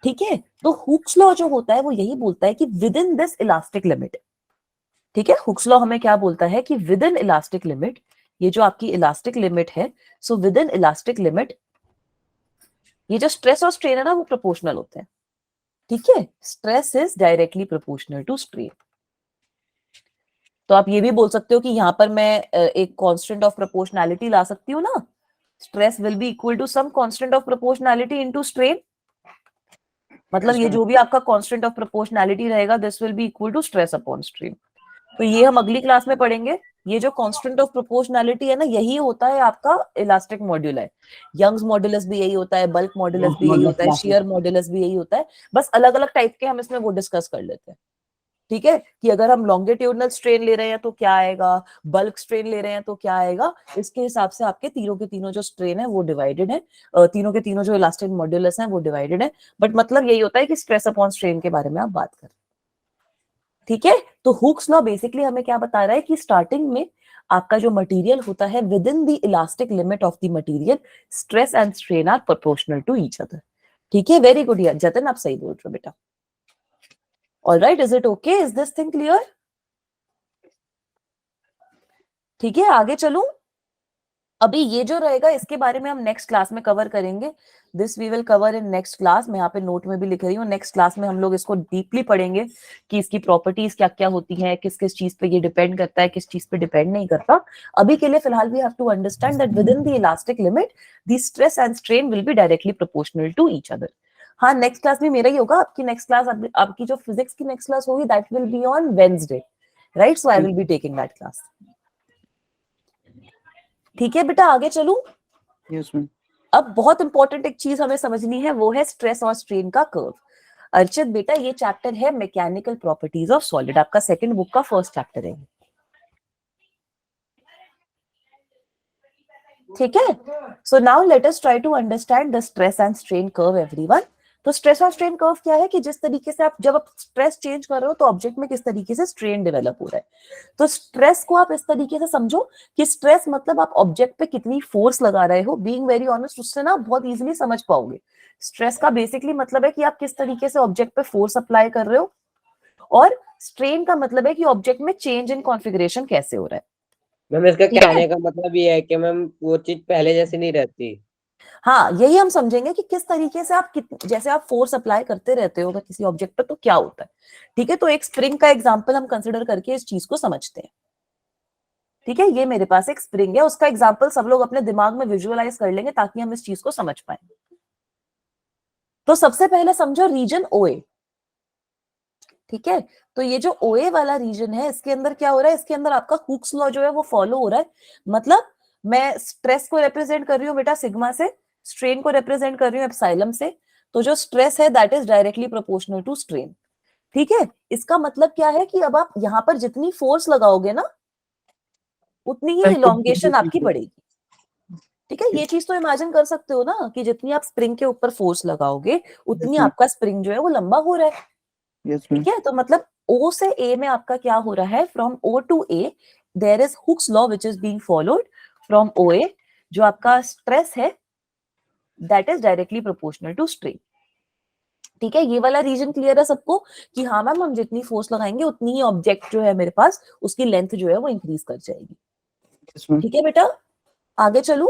S1: ठीक है, तो हुक्स लॉ जो होता है वो यही बोलता है कि with in this elastic limit, ठीक है, हुक्स लॉ हमें क्या बोलता है कि विद इन इलास्टिक लिमिट, ये जो आपकी इलास्टिक लिमिट है, so with in elastic limit ये जो स्ट्रेस और स्ट्रेन है ना वो प्रोपोर्शनल होते हैं। ठीक है, stress is directly proportional to strain. तो आप ये भी बोल सकते हो कि यहाँ पर मैं एक कांस्टेंट ऑफ प्रोपोर्शनैलिटी ला सकती हूँ ना, stress will be equal to some constant of proportionality into strain. मतलब ये जो भी आपका कांस्टेंट ऑफ प्रोपोर्शनैलिटी रहेगा this will be equal to stress upon strain. तो ये हम अगली क्लास में पढ़ेंगे। ये जो कांस्टेंट ऑफ प्रोपोर्शनैलिटी है ना यही होता है आपका इलास्टिक मॉड्यूलस। यंग्स मॉड्यूलस भी यही होता है, बल्क मॉड्यूलस भी यही होता है, शियर मॉड्यूलस भी यही होता है, बस अलग अलग टाइप के हम इसमें वो डिस्कस कर लेते हैं। ठीक है, कि अगर हम लॉन्गिट्यूडनल स्ट्रेन ले रहे हैं तो क्या आएगा, बल्क स्ट्रेन ले रहे हैं तो क्या आएगा, इसके हिसाब से आपके तीनों के तीनों जो स्ट्रेन है वो डिवाइडेड है, तीनों के तीनों जो इलास्टिक मॉड्यूलस है वो डिवाइडेड है, बट मतलब यही होता है कि स्ट्रेस अपॉन स्ट्रेन के बारे में आप बात करें। ठीक है, तो हुक्स लॉ बेसिकली हमें क्या बता रहा है कि स्टार्टिंग में आपका जो मटेरियल होता है within the elastic limit of the material stress and strain are proportional to each other. ठीक है, वेरी गुड जतन, आप सही बोल रहे हो बेटा। Alright, is it okay, is this thing clear? ठीक है, आगे चलूं। अभी ये जो रहेगा इसके बारे में हम नेक्स्ट क्लास में कवर करेंगे, this we will cover in next class. मैं यहाँ पे नोट में भी लिख रही हूँ, नेक्स्ट क्लास में हम लोग इसको डीपली पढ़ेंगे कि इसकी प्रॉपर्टीज क्या क्या होती हैं, किस किस चीज पे ये डिपेंड करता है, किस चीज पे डिपेंड नहीं करता। अभी के लिए फिलहाल we have to understand that within the elastic limit the stress and strain will be directly proportional to each other. हाँ, नेक्स्ट क्लास में मेरा ही होगा, आपकी नेक्स्ट क्लास, आपकी जो फिजिक्स की नेक्स्ट क्लास होगी that will be on Wednesday, right? So I will be taking that class. ठीक है बेटा, आगे चलूं।
S6: Yes ma'am.
S1: अब बहुत इंपॉर्टेंट एक चीज हमें समझनी है, वो है स्ट्रेस और स्ट्रेन का कर्व। अर्चित बेटा, ये चैप्टर है मैकेनिकल प्रॉपर्टीज ऑफ सॉलिड, आपका सेकंड बुक का फर्स्ट चैप्टर है। ठीक है, so now let us try to understand the stress and strain curve everyone. तो स्ट्रेस और स्ट्रेन कर्व क्या है कि जिस तरीके से आप जब आप स्ट्रेस चेंज कर रहे हो तो ऑब्जेक्ट में किस तरीके से स्ट्रेन डेवलप हो रहा है। तो स्ट्रेस को आप इस तरीके से समझो कि स्ट्रेस मतलब आप ऑब्जेक्ट पे कितनी फोर्स लगा रहे हो। बीइंग वेरी ऑनेस्ट, उससे ना बहुत इजीली समझ पाओगे। स्ट्रेस का बेसिकली मतलब है कि आप किस तरीके से ऑब्जेक्ट पे फोर्स अप्लाई कर रहे हो, और स्ट्रेन का मतलब है कि ऑब्जेक्ट में चेंज इन कॉन्फ़िगरेशन कैसे हो रहा है।
S2: मैम इसका
S1: ठीक है?
S2: कहने का मतलब ये है कि मैम वो चीज पहले जैसी नहीं रहती।
S1: हाँ, यही हम समझेंगे कि किस तरीके से आप जैसे आप फोर्स अप्लाई करते रहते हो किसी ऑब्जेक्ट पर तो क्या होता है। ठीक है, तो एक स्प्रिंग का एग्जांपल हम कंसिडर करके इस चीज को समझते हैं। ठीक है, ये मेरे पास एक स्प्रिंग है, उसका एग्जांपल सब लोग अपने दिमाग में विजुअलाइज कर लेंगे ताकि हम इस चीज को समझ पाए। तो सबसे पहले समझो रीजन ओए। ठीक है, तो ये जो ओए वाला रीजन है इसके अंदर क्या हो रहा है, इसके अंदर आपका हुक्स लॉ जो है वो फॉलो हो रहा है। मतलब मैं स्ट्रेस को रिप्रेजेंट कर रही हूँ बेटा सिग्मा से, स्ट्रेन को रिप्रेजेंट कर रही हूँ एप्सिलॉन से। तो जो स्ट्रेस है that is directly proportional to strain. ठीक है, इसका मतलब क्या है कि अब आप यहाँ पर जितनी फोर्स लगाओगे ना उतनी ही इलोंगेशन आपकी बढ़ेगी। ठीक है, ये चीज तो इमेजिन कर सकते हो ना कि जितनी आप स्प्रिंग के ऊपर फोर्स लगाओगे उतनी आपका स्प्रिंग जो है वो लंबा हो रहा है।
S6: Yes ma'am.
S1: ठीक है, तो मतलब O से A में आपका क्या हो रहा है, from O to A there is Hooke's law which is being followed from OA, जो आपका स्ट्रेस है that is directly proportional to strain. ठीक है, ये वाला रीजन क्लियर है सबको कि हाँ मैम हम जितनी फोर्स लगाएंगे उतनी ही ऑब्जेक्ट जो है मेरे पास उसकी लेंथ जो है वो इंक्रीज कर जाएगी।
S6: Yes ma'am.
S1: ठीक है बेटा, आगे चलूं?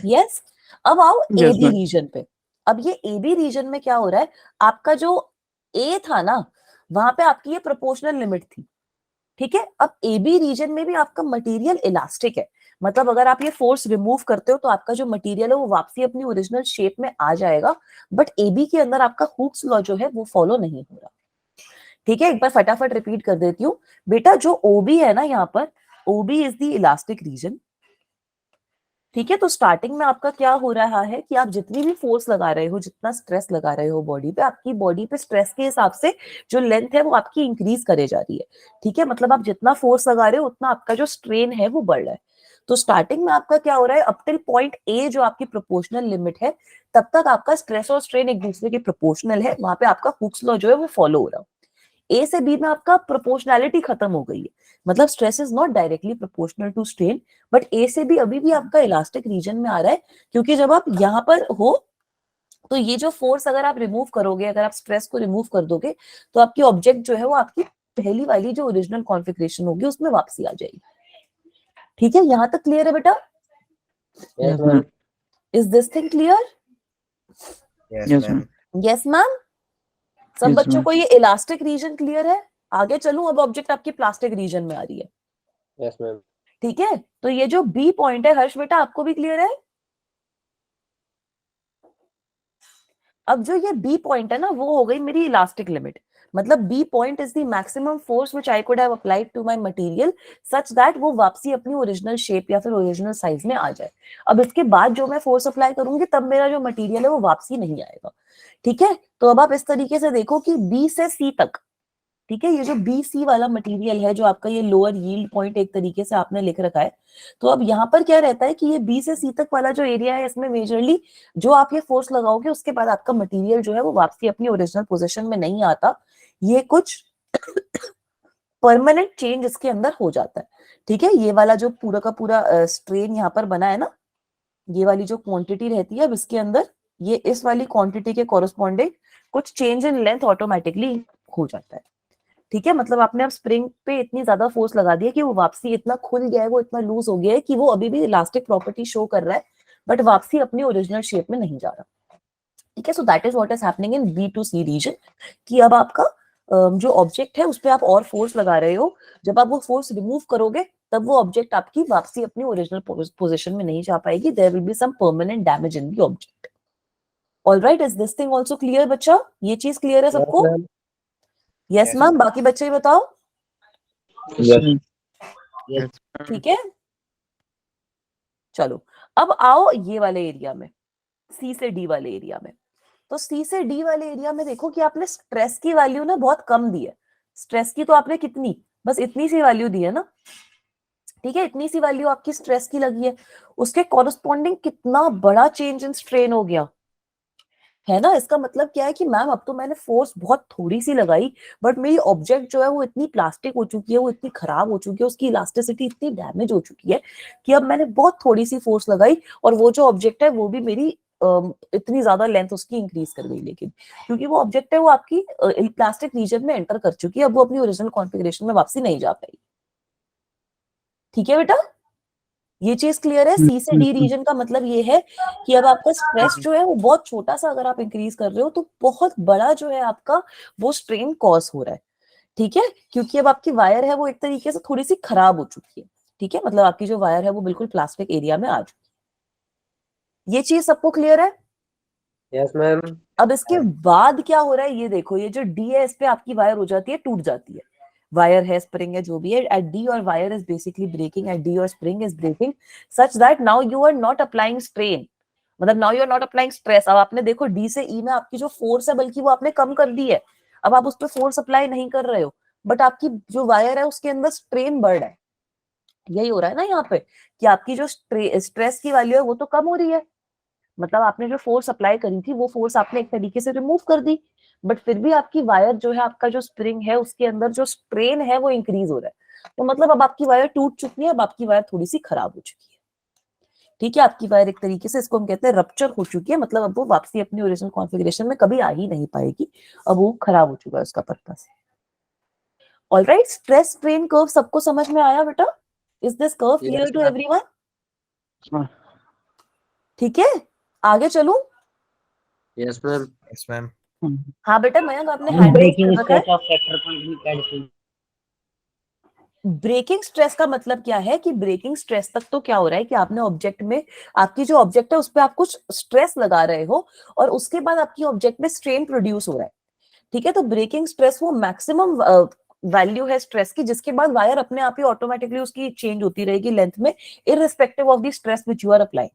S1: यस, अब आओ
S6: यस
S1: AB
S6: मैम।
S1: रीजन पे। अब ये AB रीजन में क्या हो रहा है, आपका जो A था ना वहां पे आपकी ये प्रोपोर्शनल लिमिट थी। ठीक है, अब AB रीजन में भी आपका मटेरियल इलास्टिक है, मतलब अगर आप ये फोर्स रिमूव करते हो तो आपका जो मटेरियल है वो वापसी अपनी ओरिजिनल शेप में आ जाएगा, बट AB के अंदर आपका हुक्स लॉ जो है वो फॉलो नहीं हो रहा। ठीक है, एक बार फटाफट रिपीट कर देती हूँ बेटा, जो OB है ना यहाँ पर, OB is the elastic region. ठीक है, तो स्टार्टिंग में आपका क्या हो रहा है कि आप जितनी भी फोर्स लगा रहे हो, जितना स्ट्रेस लगा रहे हो बॉडी पे, आपकी बॉडी पे स्ट्रेस के हिसाब से जो लेंथ है वो आपकी इंक्रीज करे जा रही है। ठीक है, मतलब आप जितना फोर्स लगा रहे हो उतना आपका जो स्ट्रेन है वो बढ़ रहा है। तो स्टार्टिंग में आपका क्या हो रहा है, अप टिल पॉइंट A जो आपकी प्रोपोर्शनल लिमिट है तब तक आपका स्ट्रेस और स्ट्रेन एक दूसरे के प्रोपोर्शनल है, वहां पे आपका हुक्स लॉ जो है वो फॉलो हो रहा है। A से B में आपका प्रोपोर्शनैलिटी खत्म हो गई है, मतलब stress is not directly proportional to strain, but A से B अभी भी आपका इलास्टिक रीजन में आ रहा है, क्योंकि जब आप यहाँ पर हो तो ये जो फोर्स अगर आप रिमूव करोगे, अगर आप स्ट्रेस को रिमूव कर दोगे तो आपकी ऑब्जेक्ट जो है वो आपकी पहली वाली जो ओरिजिनल कॉन्फ़िगरेशन होगी उसमें वापसी आ जाएगी। ठीक है, यहां तक क्लियर है बेटा?
S2: Yes ma'am.
S1: Is this thing clear?
S3: Yes
S6: yes
S3: ma'am.
S6: Ma'am.
S1: Yes ma'am, सब
S6: Yes,
S1: बच्चों
S6: ma'am.
S1: को ये इलास्टिक रीजन क्लियर है? आगे चलूं, अब ऑब्जेक्ट आपकी प्लास्टिक रीजन में आ रही है।
S2: Yes ma'am.
S1: ठीक है, तो ये जो B पॉइंट है हर्ष बेटा आपको भी क्लियर है? अब जो ये B पॉइंट है ना वो हो गई मेरी इलास्टिक लिमिट, मतलब B point is the maximum force which I could have applied to my material such that वो वापसी अपनी ओरिजिनल शेप या फिर ओरिजिनल साइज में आ जाए। अब इसके बाद जो मैं फोर्स अप्लाई करूंगी तब मेरा जो मटेरियल है वो वापसी नहीं आएगा। ठीक है, तो अब आप इस तरीके से देखो कि B से C तक, ठीक है, ये जो BC वाला मटेरियल है जो आपका ये लोअर यील्ड पॉइंट एक तरीके से आपने लिख रखा है, तो अब यहाँ पर क्या रहता है कि ये B से C तक वाला जो एरिया है इसमें मेजरली जो आप ये फोर्स लगाओगे उसके बाद आपका मटेरियल जो है वो वापसी अपनी ओरिजिनल पोजीशन में नहीं आता, ये कुछ परमानेंट चेंज इसके अंदर हो जाता है। ठीक है, ये वाला जो पूरा का पूरा स्ट्रेन यहाँ पर बना है ना, ये वाली जो क्वांटिटी रहती है अब इसके अंदर ये इस वाली क्वांटिटी के कॉरस्पॉन्डिंग कुछ चेंज इन लेंथ ऑटोमेटिकली हो जाता है। ठीक है, मतलब आपने अब स्प्रिंग पे इतनी ज्यादा फोर्स लगा दिया कि वो वापसी इतना खुल गया है, वो इतना लूज हो गया है कि वो अभी भी इलास्टिक प्रॉपर्टी शो कर रहा है, बट वापसी अपनी ओरिजिनल शेप में नहीं जा रहा। ठीक है, so that is what is happening in B to C region, कि अब आपका जो ऑब्जेक्ट है उस पर आप और फोर्स लगा रहे हो, जब आप वो फोर्स रिमूव करोगे तब वो ऑब्जेक्ट आपकी वापसी अपनी ओरिजिनल पोजीशन में नहीं जा पाएगी, there will be some permanent damage in the object. Alright, is this thing also clear बच्चा? ये चीज क्लियर है सबको? यस
S3: Yes,
S1: मैम, बाकी बच्चे ही बताओ।
S2: यस।
S6: Yes.
S1: ठीक है, चलो अब आओ ये वाले एरिया में, C से D वाले एरिया में। तो C से D वाले एरिया में देखो कि आपने स्ट्रेस की वैल्यू ना बहुत कम दी है। स्ट्रेस की तो आपने कितनी, बस इतनी सी वैल्यू दी है ना। ठीक है, इतनी सी वैल्यू आपकी स्ट्रेस की लगी है, उसके कॉरस्पॉन्डिंग कितना बड़ा चेंज इन स्ट्रेन हो गया है ना। इसका मतलब क्या है कि मैम अब तो मैंने फोर्स बहुत थोड़ी सी लगाई, बट मेरी ऑब्जेक्ट जो है वो इतनी प्लास्टिक हो चुकी है, वो इतनी खराब हो चुकी है, उसकी इलास्टिसिटी इतनी डैमेज हो चुकी है कि अब मैंने बहुत थोड़ी सी फोर्स लगाई और वो जो ऑब्जेक्ट है वो भी मेरी इतनी ज्यादा लेंथ उसकी इंक्रीज कर गई, लेकिन क्योंकि वो ऑब्जेक्ट है वो आपकी प्लास्टिक रीजन में एंटर कर चुकी है, अब वो अपनी ओरिजिनल कॉन्फ़िगरेशन में वापसी नहीं जा पाई। ठीक है बेटा, ये चीज क्लियर है? C से D रीजन का मतलब ये है कि अब आपका स्ट्रेस जो है वो बहुत छोटा सा अगर आप इंक्रीज कर रहे हो तो बहुत बड़ा जो है आपका वो स्ट्रेन कॉज हो रहा है। ठीक है, क्योंकि अब आपकी वायर है वो एक तरीके से थोड़ी सी खराब हो चुकी है। ठीक है, मतलब आपकी जो वायर है वो बिल्कुल प्लास्टिक एरिया में आ चुकी है। ये चीज सबको क्लियर है?
S2: Yes ma'am.
S1: अब इसके बाद क्या हो रहा है ये देखो, ये जो D है इस पे आपकी वायर हो जाती है, टूट जाती है। वायर है, स्प्रिंग है, जो भी है, at D our wire is basically breaking, at D our spring is breaking such that now you are not applying strain, मतलब now you are not applying stress. अब आपने देखो D से E में आपकी जो फोर्स है बल्कि वो आपने कम कर दी है, अब आप उस पर फोर्स अप्लाई नहीं कर रहे हो, बट आपकी जो वायर है उसके अंदर स्ट्रेन बढ़ रहा है। यही हो रहा है ना यहाँ पे कि आपकी जो स्ट्रेस की वैल्यू है वो तो कम हो रही है, मतलब आपने जो फोर्स अप्लाई करी थी वो फोर्स आपने एक तरीके से रिमूव कर दी, बट फिर भी आपकी वायर जो है, आपका जो स्प्रिंग है उसके अंदर जो स्ट्रेन है वो इंक्रीज हो रहा है। तो मतलब अब आपकी वायर टूट चुकी है, अब आपकी वायर थोड़ी सी खराब हो चुकी है। ठीक है, आपकी वायर एक तरीके से, इसको हम कहते हैं रप्चर हो चुकी है, मतलब अब वो वापसी अपनी ओरिजिनल कॉन्फ़िगरेशन में कभी आ ही नहीं पाएगी, अब वो खराब हो चुका है उसका purpose. Alright, stress strain curve सबको समझ में आया बेटा? Is this curve clear to everyone?
S4: हाँ।
S1: ठीक है, आगे चलूं?
S2: Yes ma'am.
S3: Yes ma'am.
S1: हाँ बेटा, मयंक आपने हैंड रेज
S5: ब्रेकिंग
S1: कर रखा है।
S5: स्ट्रेस ऑफ फैक्टर पॉइंट में क्या डिफरेंस?
S1: ब्रेकिंग स्ट्रेस का मतलब क्या है कि ब्रेकिंग स्ट्रेस तक तो क्या हो रहा है कि आपने ऑब्जेक्ट में, आपकी जो ऑब्जेक्ट है उस पर आप कुछ स्ट्रेस लगा रहे हो और उसके बाद आपकी ऑब्जेक्ट में स्ट्रेन प्रोड्यूस हो रहा है। ठीक है, तो ब्रेकिंग स्ट्रेस वो मैक्सिमम वैल्यू है स्ट्रेस की, जिसके बाद वायर अपने आप ही ऑटोमेटिकली उसकी चेंज होती रहेगी लेंथ में, irrespective of the stress which you are applying.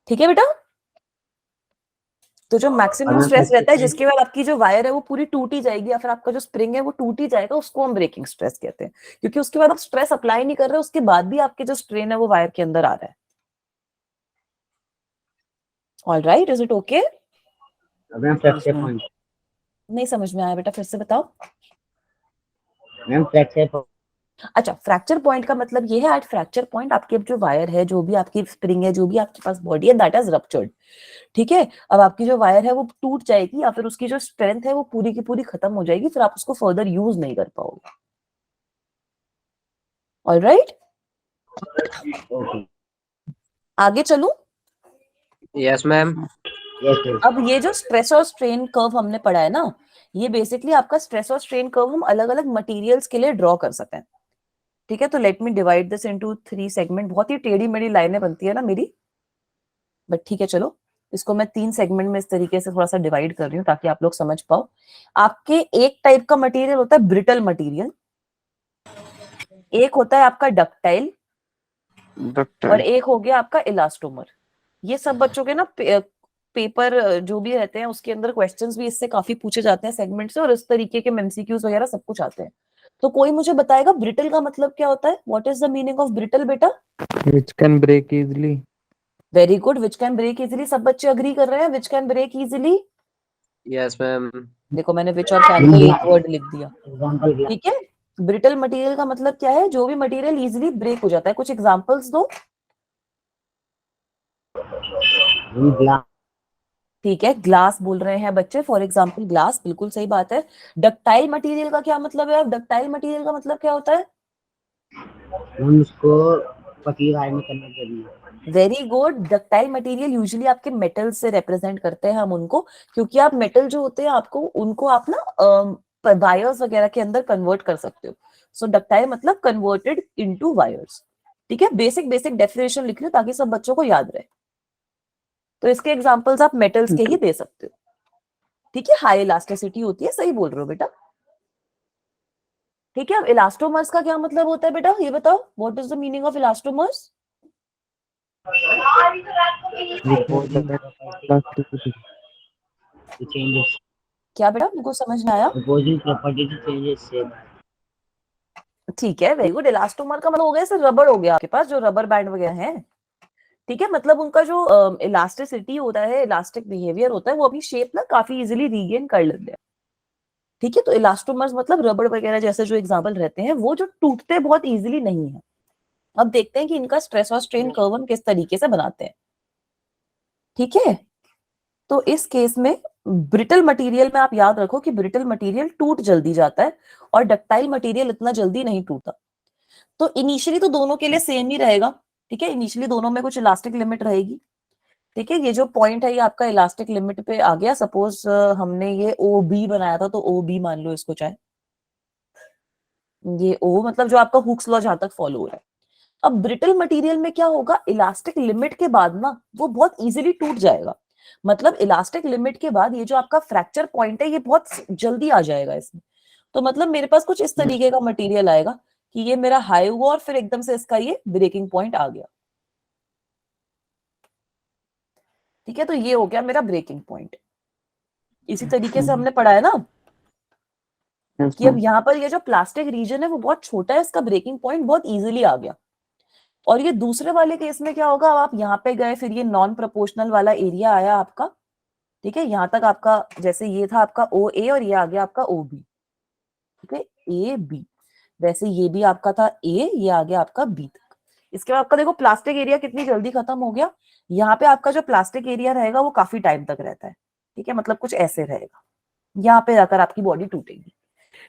S1: ठीक है बेटा, तो जो मैक्सिमम स्ट्रेस रहता है जिसके बाद आपकी जो वायर है वो पूरी टूट ही जाएगी, या फिर आपका जो स्प्रिंग है वो टूट ही जाएगा, उसको हम ब्रेकिंग स्ट्रेस कहते हैं, क्योंकि उसके बाद आप स्ट्रेस अप्लाई नहीं कर रहे, उसके बाद भी आपके जो स्ट्रेन है वो वायर के अंदर आ रहा है। Alright, is it okay?
S5: Ma'am fracture point,
S1: नहीं समझ में आया बेटा, फिर से बताओ।
S5: मैम फ्रैक्चर,
S1: अच्छा, फ्रैक्चर पॉइंट का मतलब ये है, एट फ्रैक्चर पॉइंट आपकी अब जो वायर है, जो भी आपकी स्प्रिंग है, जो भी आपके पास बॉडी है, दैट इज रप्चर्ड। ठीक है, अब आपकी जो वायर है वो टूट जाएगी, या फिर उसकी जो स्ट्रेंथ है वो पूरी की पूरी खत्म हो जाएगी, फिर आप उसको फर्दर यूज नहीं कर पाओगे। ऑलराइट, आगे चलूं?
S2: Yes ma'am.
S1: अब ये जो स्ट्रेस और स्ट्रेन कर्व हमने पढ़ा है ना, ये बेसिकली आपका स्ट्रेस और स्ट्रेन कर्व हम अलग अलग मटेरियल्स के लिए ड्रॉ कर सकते हैं। ठीक है, तो let me divide this into 3 segment. बहुत ही टेढ़ी मेढ़ी लाइनें बनती है ना मेरी, बट ठीक है, चलो इसको मैं 3 सेगमेंट में इस तरीके से थोड़ा सा डिवाइड कर रही हूँ ताकि आप लोग समझ पाओ। आपके एक टाइप का मटेरियल होता है ब्रिटल मटेरियल, एक होता है आपका डक्टाइल, और एक हो गया आपका इलास्टोमर। ये सब बच्चों के ना पेपर जो भी रहते हैं उसके अंदर क्वेश्चंस भी इससे काफी पूछे जाते हैं सेगमेंट से, और इस तरीके के एमसीक्यूज वगैरह सब कुछ आते हैं। तो कोई मुझे बताएगा ब्रिटल का मतलब क्या होता है? What is the meaning of brittle बेटा?
S6: which can break easily.
S1: Very good, which can break easily, सब बच्चे अग्री कर रहे हैं, which can break easily.
S2: Yes ma'am.
S1: देखो मैंने विच और कैन का एक वर्ड लिख दिया।
S5: एग्जांपल
S1: ठीक है, ब्रिटल मटेरियल का मतलब क्या है? जो भी मटेरियल इजिली ब्रेक हो जाता है। कुछ एग्जांपल्स दो।
S5: ग्लास,
S1: ठीक है, ग्लास बोल रहे हैं बच्चे, फॉर एग्जांपल ग्लास, बिल्कुल सही बात है। डक्टाइल मटेरियल का क्या मतलब है? डक्टाइल मटेरियल का मतलब क्या होता है?
S5: हम उसको पतली वायर में कन्वर्ट करना।
S1: Very good, ductile material usually आपके मेटल से रिप्रेजेंट करते हैं हम उनको, क्योंकि आप मेटल जो होते हैं आपको उनको आप ना वायर्स वगैरह के अंदर कन्वर्ट कर सकते हो। सो डक्टाइल मतलब कन्वर्टेड इनटू वायर्स। ठीक है, बेसिक बेसिक डेफिनेशन लिख लो ताकि सब बच्चों को याद रहे। तो इसके एग्जांपल्स आप मेटल्स के ही दे सकते हो। ठीक है, हाई इलास्टिसिटी होती है, सही बोल रहे हो बेटा। ठीक है, अब इलास्टोमर्स का क्या मतलब होता है बेटा, ये बताओ, what is the meaning of elastomers?
S5: Changes,
S1: क्या बेटा, मुझको समझ में आया?
S5: Opposing property to changes shape.
S1: ठीक है, वेरी गुड। इलास्टोमर का मतलब हो गया जैसे रबड़ हो गया आपके पास, जो रबर बैंड वगैरह है। ठीक है, मतलब उनका जो इलास्टिसिटी होता है, इलास्टिक बिहेवियर होता है, वो अपनी शेप ना काफी इजीली रीगेन कर लेते हैं। ठीक है, तो इलास्टोमर्स मतलब रबड़ वगैरह जैसे जो एग्जाम्पल रहते हैं वो जो टूटते बहुत इजीली नहीं है। अब देखते हैं कि इनका स्ट्रेस और स्ट्रेन कर्व हम किस तरीके से बनाते हैं। ठीक है, तो इस केस में ब्रिटल मटेरियल में आप याद रखो कि ब्रिटल मटेरियल टूट जल्दी जाता है और डक्टाइल मटेरियल इतना जल्दी नहीं टूटता। तो इनिशियली तो दोनों के लिए सेम ही रहेगा। ठीक है, इनिशियली दोनों में कुछ इलास्टिक लिमिट रहेगी। ठीक है, ये जो पॉइंट है ये आपका इलास्टिक लिमिट पे आ गया। सपोज हमने ये ओ बी बनाया था, तो ओ बी मान लो इसको, चाहे ये ओ मतलब जो आपका हुक्स लॉ जहां तक फॉलो हो रहा है। अब ब्रिटल मटेरियल में क्या होगा, इलास्टिक लिमिट के बाद ना वो बहुत इजीली टूट जाएगा। मतलब इलास्टिक लिमिट के बाद ये जो आपका फ्रैक्चर पॉइंट है ये बहुत जल्दी आ जाएगा इसमें। तो मतलब मेरे पास कुछ इस तरीके का मटेरियल आएगा कि ये मेरा हाई हुआ और फिर एकदम से इसका ये ब्रेकिंग पॉइंट आ गया। ठीक है, तो ये हो गया मेरा ब्रेकिंग पॉइंट। इसी तरीके से हमने पढ़ा है ना कि अब यहाँ पर ये जो प्लास्टिक रीजन है वो बहुत छोटा है, इसका ब्रेकिंग पॉइंट बहुत इजीली आ गया। और ये दूसरे वाले केस में क्या होगा, अब आप यहाँ पे गए, फिर ये नॉन प्रोपोर्शनल वाला एरिया आया आपका, ठीक है, यहाँ तक आपका जैसे ये था आपका ओ ए और ये आ गया आपका ओ बी, ठीक है, ए बी। वैसे ये भी आपका था ए, ये आ गया आपका बी तक। इसके बाद आपका देखो प्लास्टिक एरिया कितनी जल्दी खत्म हो गया। यहाँ पे आपका जो प्लास्टिक एरिया रहेगा वो काफी टाइम तक रहता है, ठीक है, मतलब कुछ ऐसे रहेगा, यहाँ पे जाकर आपकी बॉडी टूटेगी,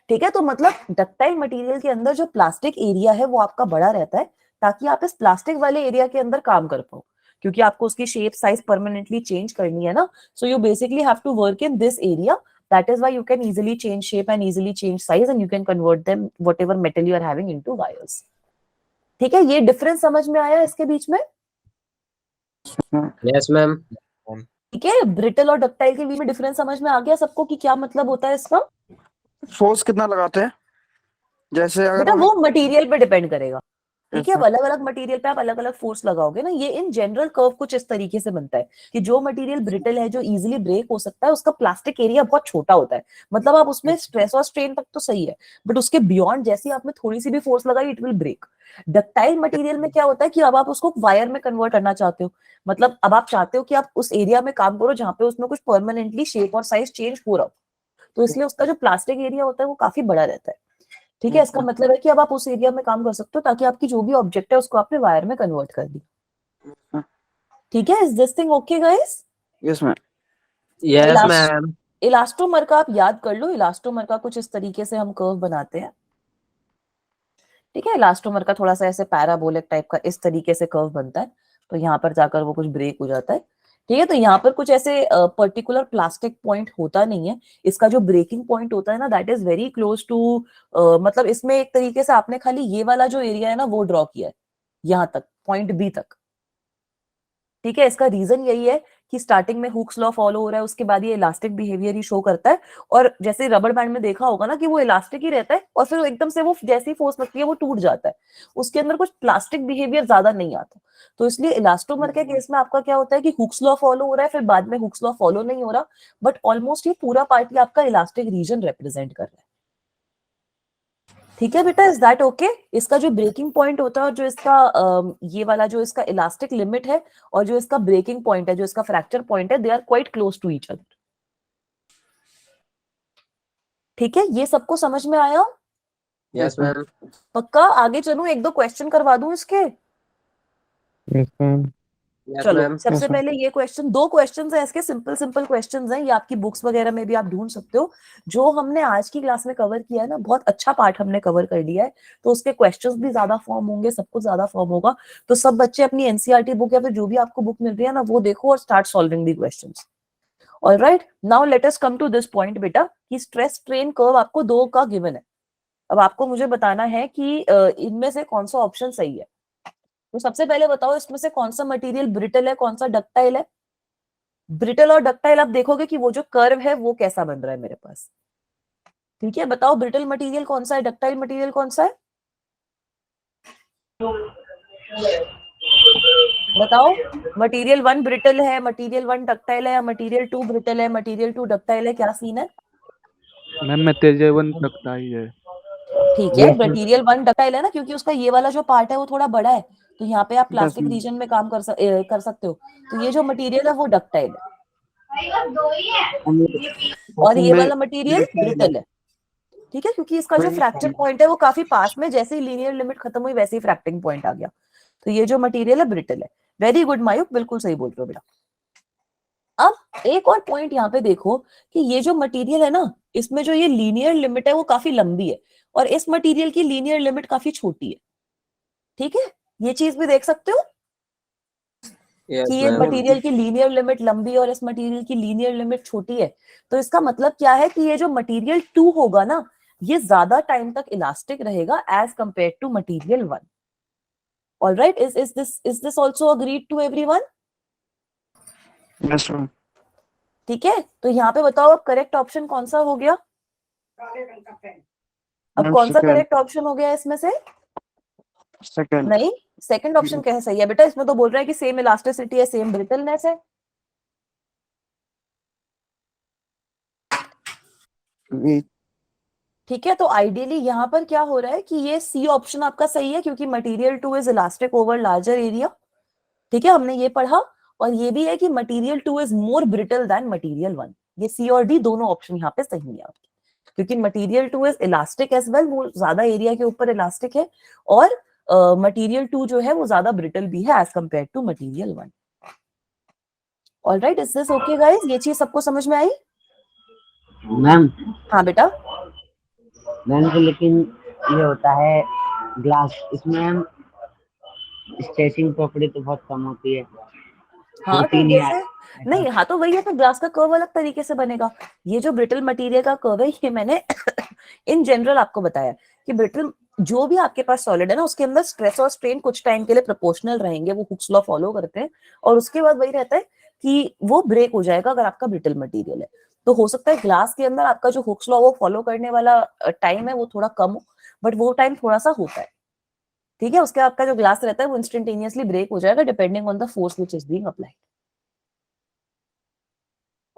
S1: ठीक है। तो मतलब डक्टाइल मटेरियल के अंदर जो प्लास्टिक एरिया है वो आपका बड़ा रहता है, ताकि आप इस प्लास्टिक वाले एरिया के अंदर काम कर पाओ, क्योंकि आपको उसकी शेप साइज परमानेंटली चेंज करनी है ना। So you basically have to work in this area, that is why you can easily change shape and easily change size and you can convert them whatever metal you are having into wires, ठीक है। ये difference समझ में आया इसके बीच में?
S2: Yes ma'am.
S1: ठीक है, ब्रिटल और डक्टाइल के बीच में डिफरेंस समझ में आ गया सबको कि क्या मतलब होता है इसका?
S6: फोर्स कितना लगाते हैं, जैसे अगर
S1: बेटा
S6: हम
S1: वो मटेरियल पे डिपेंड करेगा, ठीक है।
S6: अच्छा।
S1: अलग अलग मटेरियल पे आप अलग अलग फोर्स लगाओगे ना। ये इन जनरल कर्व कुछ इस तरीके से बनता है कि जो मटेरियल ब्रिटल है, जो इजीली ब्रेक हो सकता है, उसका प्लास्टिक एरिया बहुत छोटा होता है, मतलब आप उसमें स्ट्रेस और स्ट्रेन तक तो सही है, बट उसके बियॉन्ड जैसे आपने थोड़ी सी भी फोर्स लगाई it will break. Ductile material में क्या होता है कि अब आप उसको वायर में कन्वर्ट करना चाहते हो, मतलब अब आप चाहते हो कि आप उस एरिया में काम करो जहां पे उसमें कुछ परमानेंटली शेप और साइज चेंज हो रहा हो, तो इसलिए उसका जो प्लास्टिक एरिया होता है वो काफी बड़ा रहता है, ठीक है। इसका मतलब है कि अब आप उस एरिया में काम कर सकते हो ताकि आपकी जो भी ऑब्जेक्ट है उसको आपने वायर में कन्वर्ट कर दिया, ठीक है। Is this thing okay guys?
S6: Yes ma'am.
S2: Yes ma'am.
S1: Elastomer का आप याद कर लो, इलास्टोमर का कुछ इस तरीके से हम कर्व बनाते हैं, ठीक है। इलास्टोमर का थोड़ा सा ऐसे पैराबोलिक टाइप का इस तरीके से कर्व बनता है, तो यहाँ पर जाकर वो कुछ ब्रेक हो जाता है, ठीक है। तो यहाँ पर कुछ ऐसे पर्टिकुलर प्लास्टिक पॉइंट होता नहीं है, इसका जो ब्रेकिंग पॉइंट होता है ना that is very close to, मतलब इसमें एक तरीके से आपने खाली ये वाला जो एरिया है ना वो ड्रॉ किया है यहाँ तक, पॉइंट बी तक, ठीक है। इसका रीजन यही है कि स्टार्टिंग में हुक्स लॉ फॉलो हो रहा है, उसके बाद ये इलास्टिक बिहेवियर ही शो करता है, और जैसे रबर बैंड में देखा होगा ना कि वो इलास्टिक ही रहता है और फिर एकदम से वो जैसी फोर्स लगती है वो टूट जाता है, उसके अंदर कुछ प्लास्टिक बिहेवियर ज्यादा नहीं आता। तो इसलिए इलास्टोमर के केस में आपका क्या होता है कि हुक्स लॉ फॉलो हो रहा है, फिर बाद में हुक्स लॉ फॉलो नहीं हो रहा, बट ऑलमोस्ट ये पूरा पार्ट आपका इलास्टिक रीजन रिप्रेजेंट कर रहा है, ठीक है बेटा। Is that okay? इसका जो ब्रेकिंग पॉइंट होता है और जो इसका ये वाला जो इसका इलास्टिक लिमिट है और जो इसका ब्रेकिंग पॉइंट है, जो इसका फ्रैक्चर पॉइंट है, they are quite close to each other, ठीक है। ये सबको समझ में आया?
S2: Yes ma'am.
S1: पक्का? आगे चलूं, एक दो क्वेश्चन करवा दूं इसके?
S2: यस
S1: चलो
S2: मैम।
S1: सबसे पहले ये क्वेश्चन, दो क्वेश्चंस हैं इसके, सिंपल सिंपल क्वेश्चंस हैं, ये आपकी बुक्स वगैरह में भी आप ढूंढ सकते हो। जो हमने आज की क्लास में कवर किया है ना, बहुत अच्छा पार्ट हमने कवर कर लिया है, तो उसके क्वेश्चंस भी ज्यादा फॉर्म होंगे, सब कुछ ज्यादा फॉर्म होगा। तो सब बच्चे अपनी एनसीईआरटी बुक या फिर जो भी आपको बुक मिल रही है ना वो देखो और start solving the questions. Alright, now let us come to this point बेटा, कि स्ट्रेस स्ट्रेन कर्व आपको दो का गिवन है। अब आपको मुझे बताना है कि इनमें से कौन सा ऑप्शन सही है। तो सबसे पहले बताओ इसमें से कौन सा मटेरियल ब्रिटल है, कौन सा डक्टाइल है। ब्रिटल और डक्टाइल आप देखोगे कि वो जो कर्व है वो कैसा बन रहा है मेरे पास, ठीक है। बताओ ब्रिटल मटेरियल कौन सा है, डक्टाइल मटेरियल कौन सा है, बताओ। मटेरियल 1 ब्रिटल है, मटेरियल 1 डक्टाइल है, या मटेरियल 2 ब्रिटल है, मटेरियल 2 डक्टाइल है, क्या सीन है?
S7: मैम मटेरियल 1 डक्टाइल है।
S1: ठीक है, मटेरियल 1 डक्टाइल है ना, क्योंकि उसका ये वाला जो पार्ट है वो थोड़ा बड़ा है, तो यहाँ पे आप प्लास्टिक रीजन में काम कर सकते हो। तो ये जो मटेरियल है वो डक्टाइल है और ये वाला मटेरियल ब्रिटल है, ठीक है, क्योंकि इसका जो फ्रैक्चर पॉइंट है वो काफी पास में, जैसे ही लीनियर लिमिट खत्म हुई वैसे ही फ्रैक्टिंग पॉइंट आ गया, तो ये जो मटेरियल है ब्रिटल है। वेरी गुड मायूक, बिल्कुल सही बोल रहे हो बेटा। अब एक और पॉइंट यहाँ पे देखो कि ये जो मटेरियल है ना, इसमें जो ये लीनियर लिमिट है वो काफी लंबी है और इस मटेरियल की लीनियर लिमिट काफी छोटी है, ठीक है। ये चीज भी देख सकते हो कि ये मटेरियल की लीनियर लिमिट लंबी और इस मटेरियल की लीनियर लिमिट छोटी है। तो इसका मतलब क्या है कि ये जो मटेरियल 2 होगा ना, ये ज्यादा टाइम तक इलास्टिक रहेगा as compare to material 1। Alright, is this also agreed to everyone?
S6: Yes ma'am.
S1: ठीक है, तो यहाँ पे बताओ अब करेक्ट ऑप्शन कौन सा हो गया? अब कौन सा करेक्ट ऑप्शन हो गया इसमें से?
S6: सेकंड।
S1: नहीं, सेकंड ऑप्शन कैसे सही है बेटा? इसमें तो बोल रहा है कि सेम इलास्टिसिटी है, सेम ब्रिटलनेस है। ठीक है, तो आइडियली यहाँ पर क्या हो रहा है कि ये सी ऑप्शन आपका सही है, क्योंकि material 2 is elastic over larger area, ठीक है, हमने ये पढ़ा। और ये भी है कि material 2 is more brittle than material 1। ये सी और डी दोनों ऑप्शन यहाँ पे सही है आपके, क्योंकि material 2 is elastic as well, वो ज्यादा एरिया के ऊपर इलास्टिक है, और मटेरियल 2 जो है वो ज्यादा ब्रिटल भी है as compare to material 1। Alright, is this okay guys? ये चीज सबको समझ में आई?
S5: मैम
S1: हाँ बेटा।
S5: मैम तो लेकिन ये होता है ग्लास, इसमें हम स्ट्रेचिंग प्रॉपर्टी तो बहुत कम होती है।
S1: हाँ
S5: होती
S1: तो
S5: नहीं
S1: जैसे नहीं, हाँ तो वही है, तो ग्लास का कर्व अलग तरीके से बनेगा। ये जो ब्रिटल मटेरियल का कर्व है ये मैंने इन जनरल आपको बताया कि ब्रिटल जो भी आपके पास सॉलिड है ना, उसके अंदर स्ट्रेस और स्ट्रेन कुछ टाइम के लिए प्रोपोर्शनल रहेंगे, वो हुक्स लॉ फॉलो करते हैं, और उसके बाद वही रहता है कि वो ब्रेक हो जाएगा अगर आपका ब्रिटल मटेरियल है। तो हो सकता है ग्लास के अंदर आपका जो हुक्स लॉ वो फॉलो करने वाला टाइम है वो थोड़ा कम हो, बट वो टाइम थोड़ा सा होता है, ठीक है। उसके आपका जो ग्लास रहता है वो इंस्टेंटेनियसली ब्रेक हो जाएगा depending on the force which is being applied.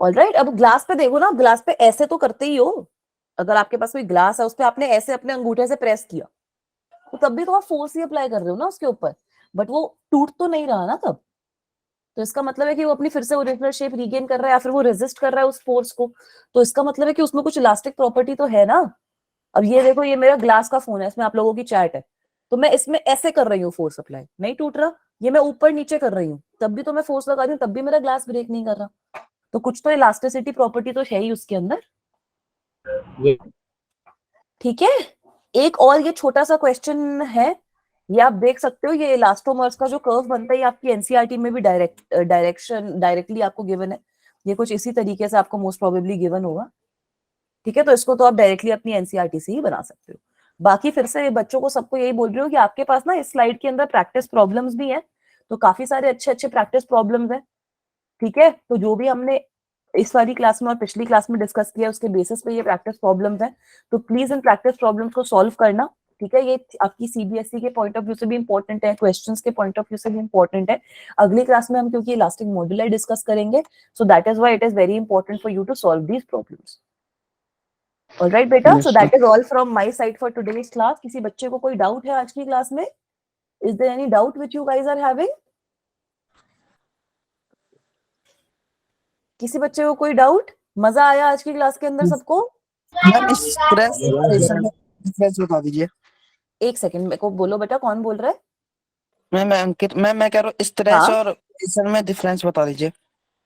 S1: Alright, अब ग्लास पे देखो ना, आप ग्लास पे ऐसे तो करते ही हो। अगर आपके पास कोई ग्लास है उस पे आपने ऐसे अपने अंगूठे से प्रेस किया तो तब भी तो आप फोर्स ही अप्लाई कर रहे हो ना उसके ऊपर, बट वो टूट तो नहीं रहा ना तब। तो इसका मतलब है कि वो अपनी फिर से ओरिजिनल शेप रीगेन कर रहा है या फिर वो रेजिस्ट कर रहा है उस फोर्स को। तो इसका मतलब है कि उसमें कुछ इलास्टिक प्रॉपर्टी तो है ना। अब ये देखो, ये मेरा ग्लास का फोन है, इसमें आप लोगों की चैट है, तो मैं इसमें ऐसे कर रही हूँ फोर्स अप्लाई, नहीं टूट रहा। ये मैं ऊपर नीचे कर रही हूँ तब भी तो मैं फोर्स लगा रही हूँ, तब भी मेरा ग्लास ब्रेक नहीं कर रहा। तो कुछ तो इलास्टिसिटी प्रॉपर्टी तो है ही उसके अंदर,
S5: ये
S1: ठीक है। एक और ये छोटा सा क्वेश्चन है, ये आप देख सकते हो, ये इलास्टोमर्स का जो कर्व बनता है ये आपकी एनसीईआरटी में भी डायरेक्टली आपको गिवन है। ये कुछ इसी तरीके से आपको मोस्ट प्रोबेबली गिवन होगा, ठीक है। तो इसको तो आप डायरेक्टली अपनी एनसीईआरटी से ही बना सकते हो। बाकी फिर से बच्चों को सबको यही बोल रही हूँ कि आपके पास ना इस स्लाइड के अंदर प्रैक्टिस प्रॉब्लम्स भी हैं, तो काफी सारे अच्छे अच्छे प्रैक्टिस प्रॉब्लम्स हैं, ठीक है। तो जो भी हमने इस वाली क्लास में और पिछली क्लास में डिस्कस किया उसके बेसिस पे ये प्रैक्टिस प्रॉब्लम्स हैं, तो प्लीज इन प्रैक्टिस प्रॉब्लम्स को सॉल्व करना, ठीक है। ये आपकी सीबीएसई के पॉइंट ऑफ व्यू से भी इंपॉर्टेंट है, क्वेश्चंस के पॉइंट ऑफ व्यू से भी इंपॉर्टेंट है। अगली क्लास में हम क्योंकि इलास्टिक मॉड्यूली डिस्कस करेंगे, so that is why it is very important for you to solve these problems. Alright बेटा, so that is all from my side for today's class. किसी बच्चे को कोई डाउट है आज की क्लास में? Is there any doubt which you guys are having? किसी बच्चे को कोई डाउट? मजा आया आज की क्लास के अंदर सबको?
S6: मैम इस स्ट्रेस में डिफरेंस बता दीजिए।
S1: एक सेकंड मेरे को बोलो बेटा, कौन बोल रहा है?
S6: मैं अंकित, मैं कह रहा हूँ स्ट्रेस
S1: हाँ?
S6: और टेंशन में डिफरेंस बता दीजिए।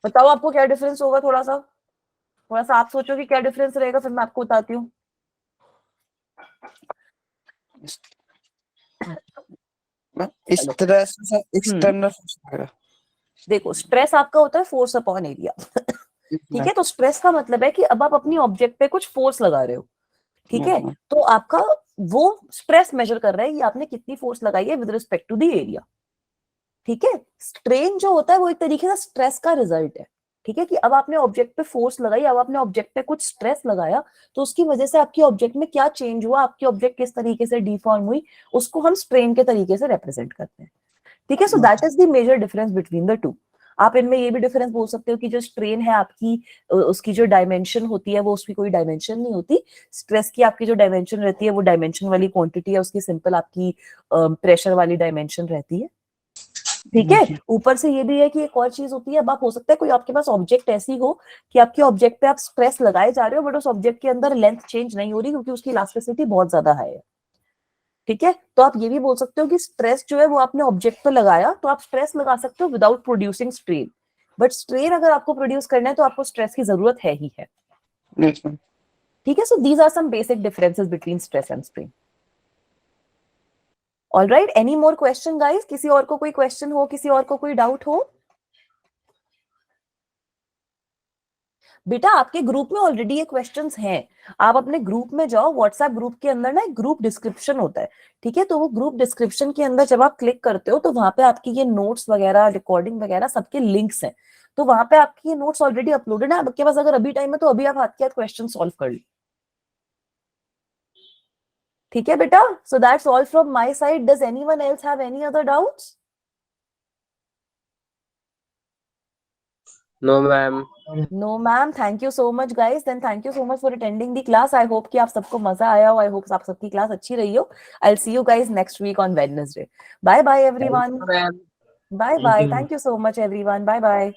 S1: बताओ आपको क्या डिफरेंस होगा, थोड़ा सा आप सोचो कि क्या डिफरेंस रहेगा, फिर मैं आपको बताती हूँ।
S6: स्ट्रेस एक्सटर्नल फोर्स वगैरह।
S1: देखो, स्ट्रेस आपका होता है फोर्स अपॉन एरिया, ठीक है। तो स्ट्रेस का मतलब है कि अब आप अपनी ऑब्जेक्ट पे कुछ फोर्स लगा रहे हो, ठीक है। तो आपका वो स्ट्रेस मेजर कर रहा है कि आपने कितनी फोर्स लगाई है with respect to the area, ठीक है। स्ट्रेन जो होता है वो एक तरीके से स्ट्रेस का रिजल्ट है, ठीक है। कि अब आपने ऑब्जेक्ट पे फोर्स लगाई, अब आपने ऑब्जेक्ट पे कुछ स्ट्रेस लगाया, तो उसकी वजह से आपकी ऑब्जेक्ट में क्या चेंज हुआ, आपकी ऑब्जेक्ट किस तरीके से डिफॉर्म हुई, उसको हम स्ट्रेन के तरीके से रिप्रेजेंट करते हैं, ठीक है। So that is the major difference between the two. आप इनमें ये भी डिफरेंस बोल सकते हो कि जो स्ट्रेन है आपकी, उसकी जो डायमेंशन होती है वो उसकी कोई डायमेंशन नहीं होती। स्ट्रेस की आपकी जो डायमेंशन रहती है वो डायमेंशन वाली क्वांटिटी है, उसकी सिंपल आपकी प्रेशर वाली डायमेंशन रहती है, ठीक है। ऊपर से ये भी है कि एक और चीज होती है, अब आप हो सकता है कोई आपके पास ऑब्जेक्ट ऐसी हो कि आपके ऑब्जेक्ट पे आप स्ट्रेस लगाए जा रहे हो बट उस ऑब्जेक्ट के अंदर लेंथ चेंज नहीं हो रही क्योंकि उसकी इलास्टिसिटी बहुत ज्यादा हाई है, ठीक है। तो आप ये भी बोल सकते हो कि स्ट्रेस जो है वो आपने ऑब्जेक्ट पे लगाया, तो आप स्ट्रेस लगा सकते हो without producing strain, but strain अगर आपको प्रोड्यूस करना है तो आपको स्ट्रेस की जरूरत है ही है, ठीक है। So these are some basic differences between stress and strain. Alright, any more question guys? किसी और को कोई क्वेश्चन हो, किसी और को कोई डाउट हो? बेटा आपके ग्रुप में ऑलरेडी ये क्वेश्चंस हैं, आप अपने ग्रुप में जाओ, व्हाट्सएप ग्रुप के अंदर ना एक ग्रुप डिस्क्रिप्शन होता है, ठीक है। तो वो ग्रुप डिस्क्रिप्शन के अंदर जब आप क्लिक करते हो तो वहां पे आपकी ये नोट्स वगैरह, रिकॉर्डिंग वगैरह सबके लिंक्स हैं, तो वहां पे आपकी ये नोट्स ऑलरेडी अपलोडेड है। आपके पास अगर अभी टाइम है तो अभी आप हाथ के हाथ क्वेश्चन सॉल्व कर लो, ठीक है बेटा। So that's all from my side. Does anyone else have any other doubts?
S2: No, ma'am.
S1: No ma'am, thank you so much guys, then thank you so much for attending the class. I hope कि आप सबको मजा आया हो, I hope आप सबकी class अच्छी रही हो। I'll see you guys next week on Wednesday. Bye bye everyone.
S2: Ma'am.
S1: Bye
S5: Thank
S1: bye.
S5: you.
S1: Thank you so much everyone. Bye bye.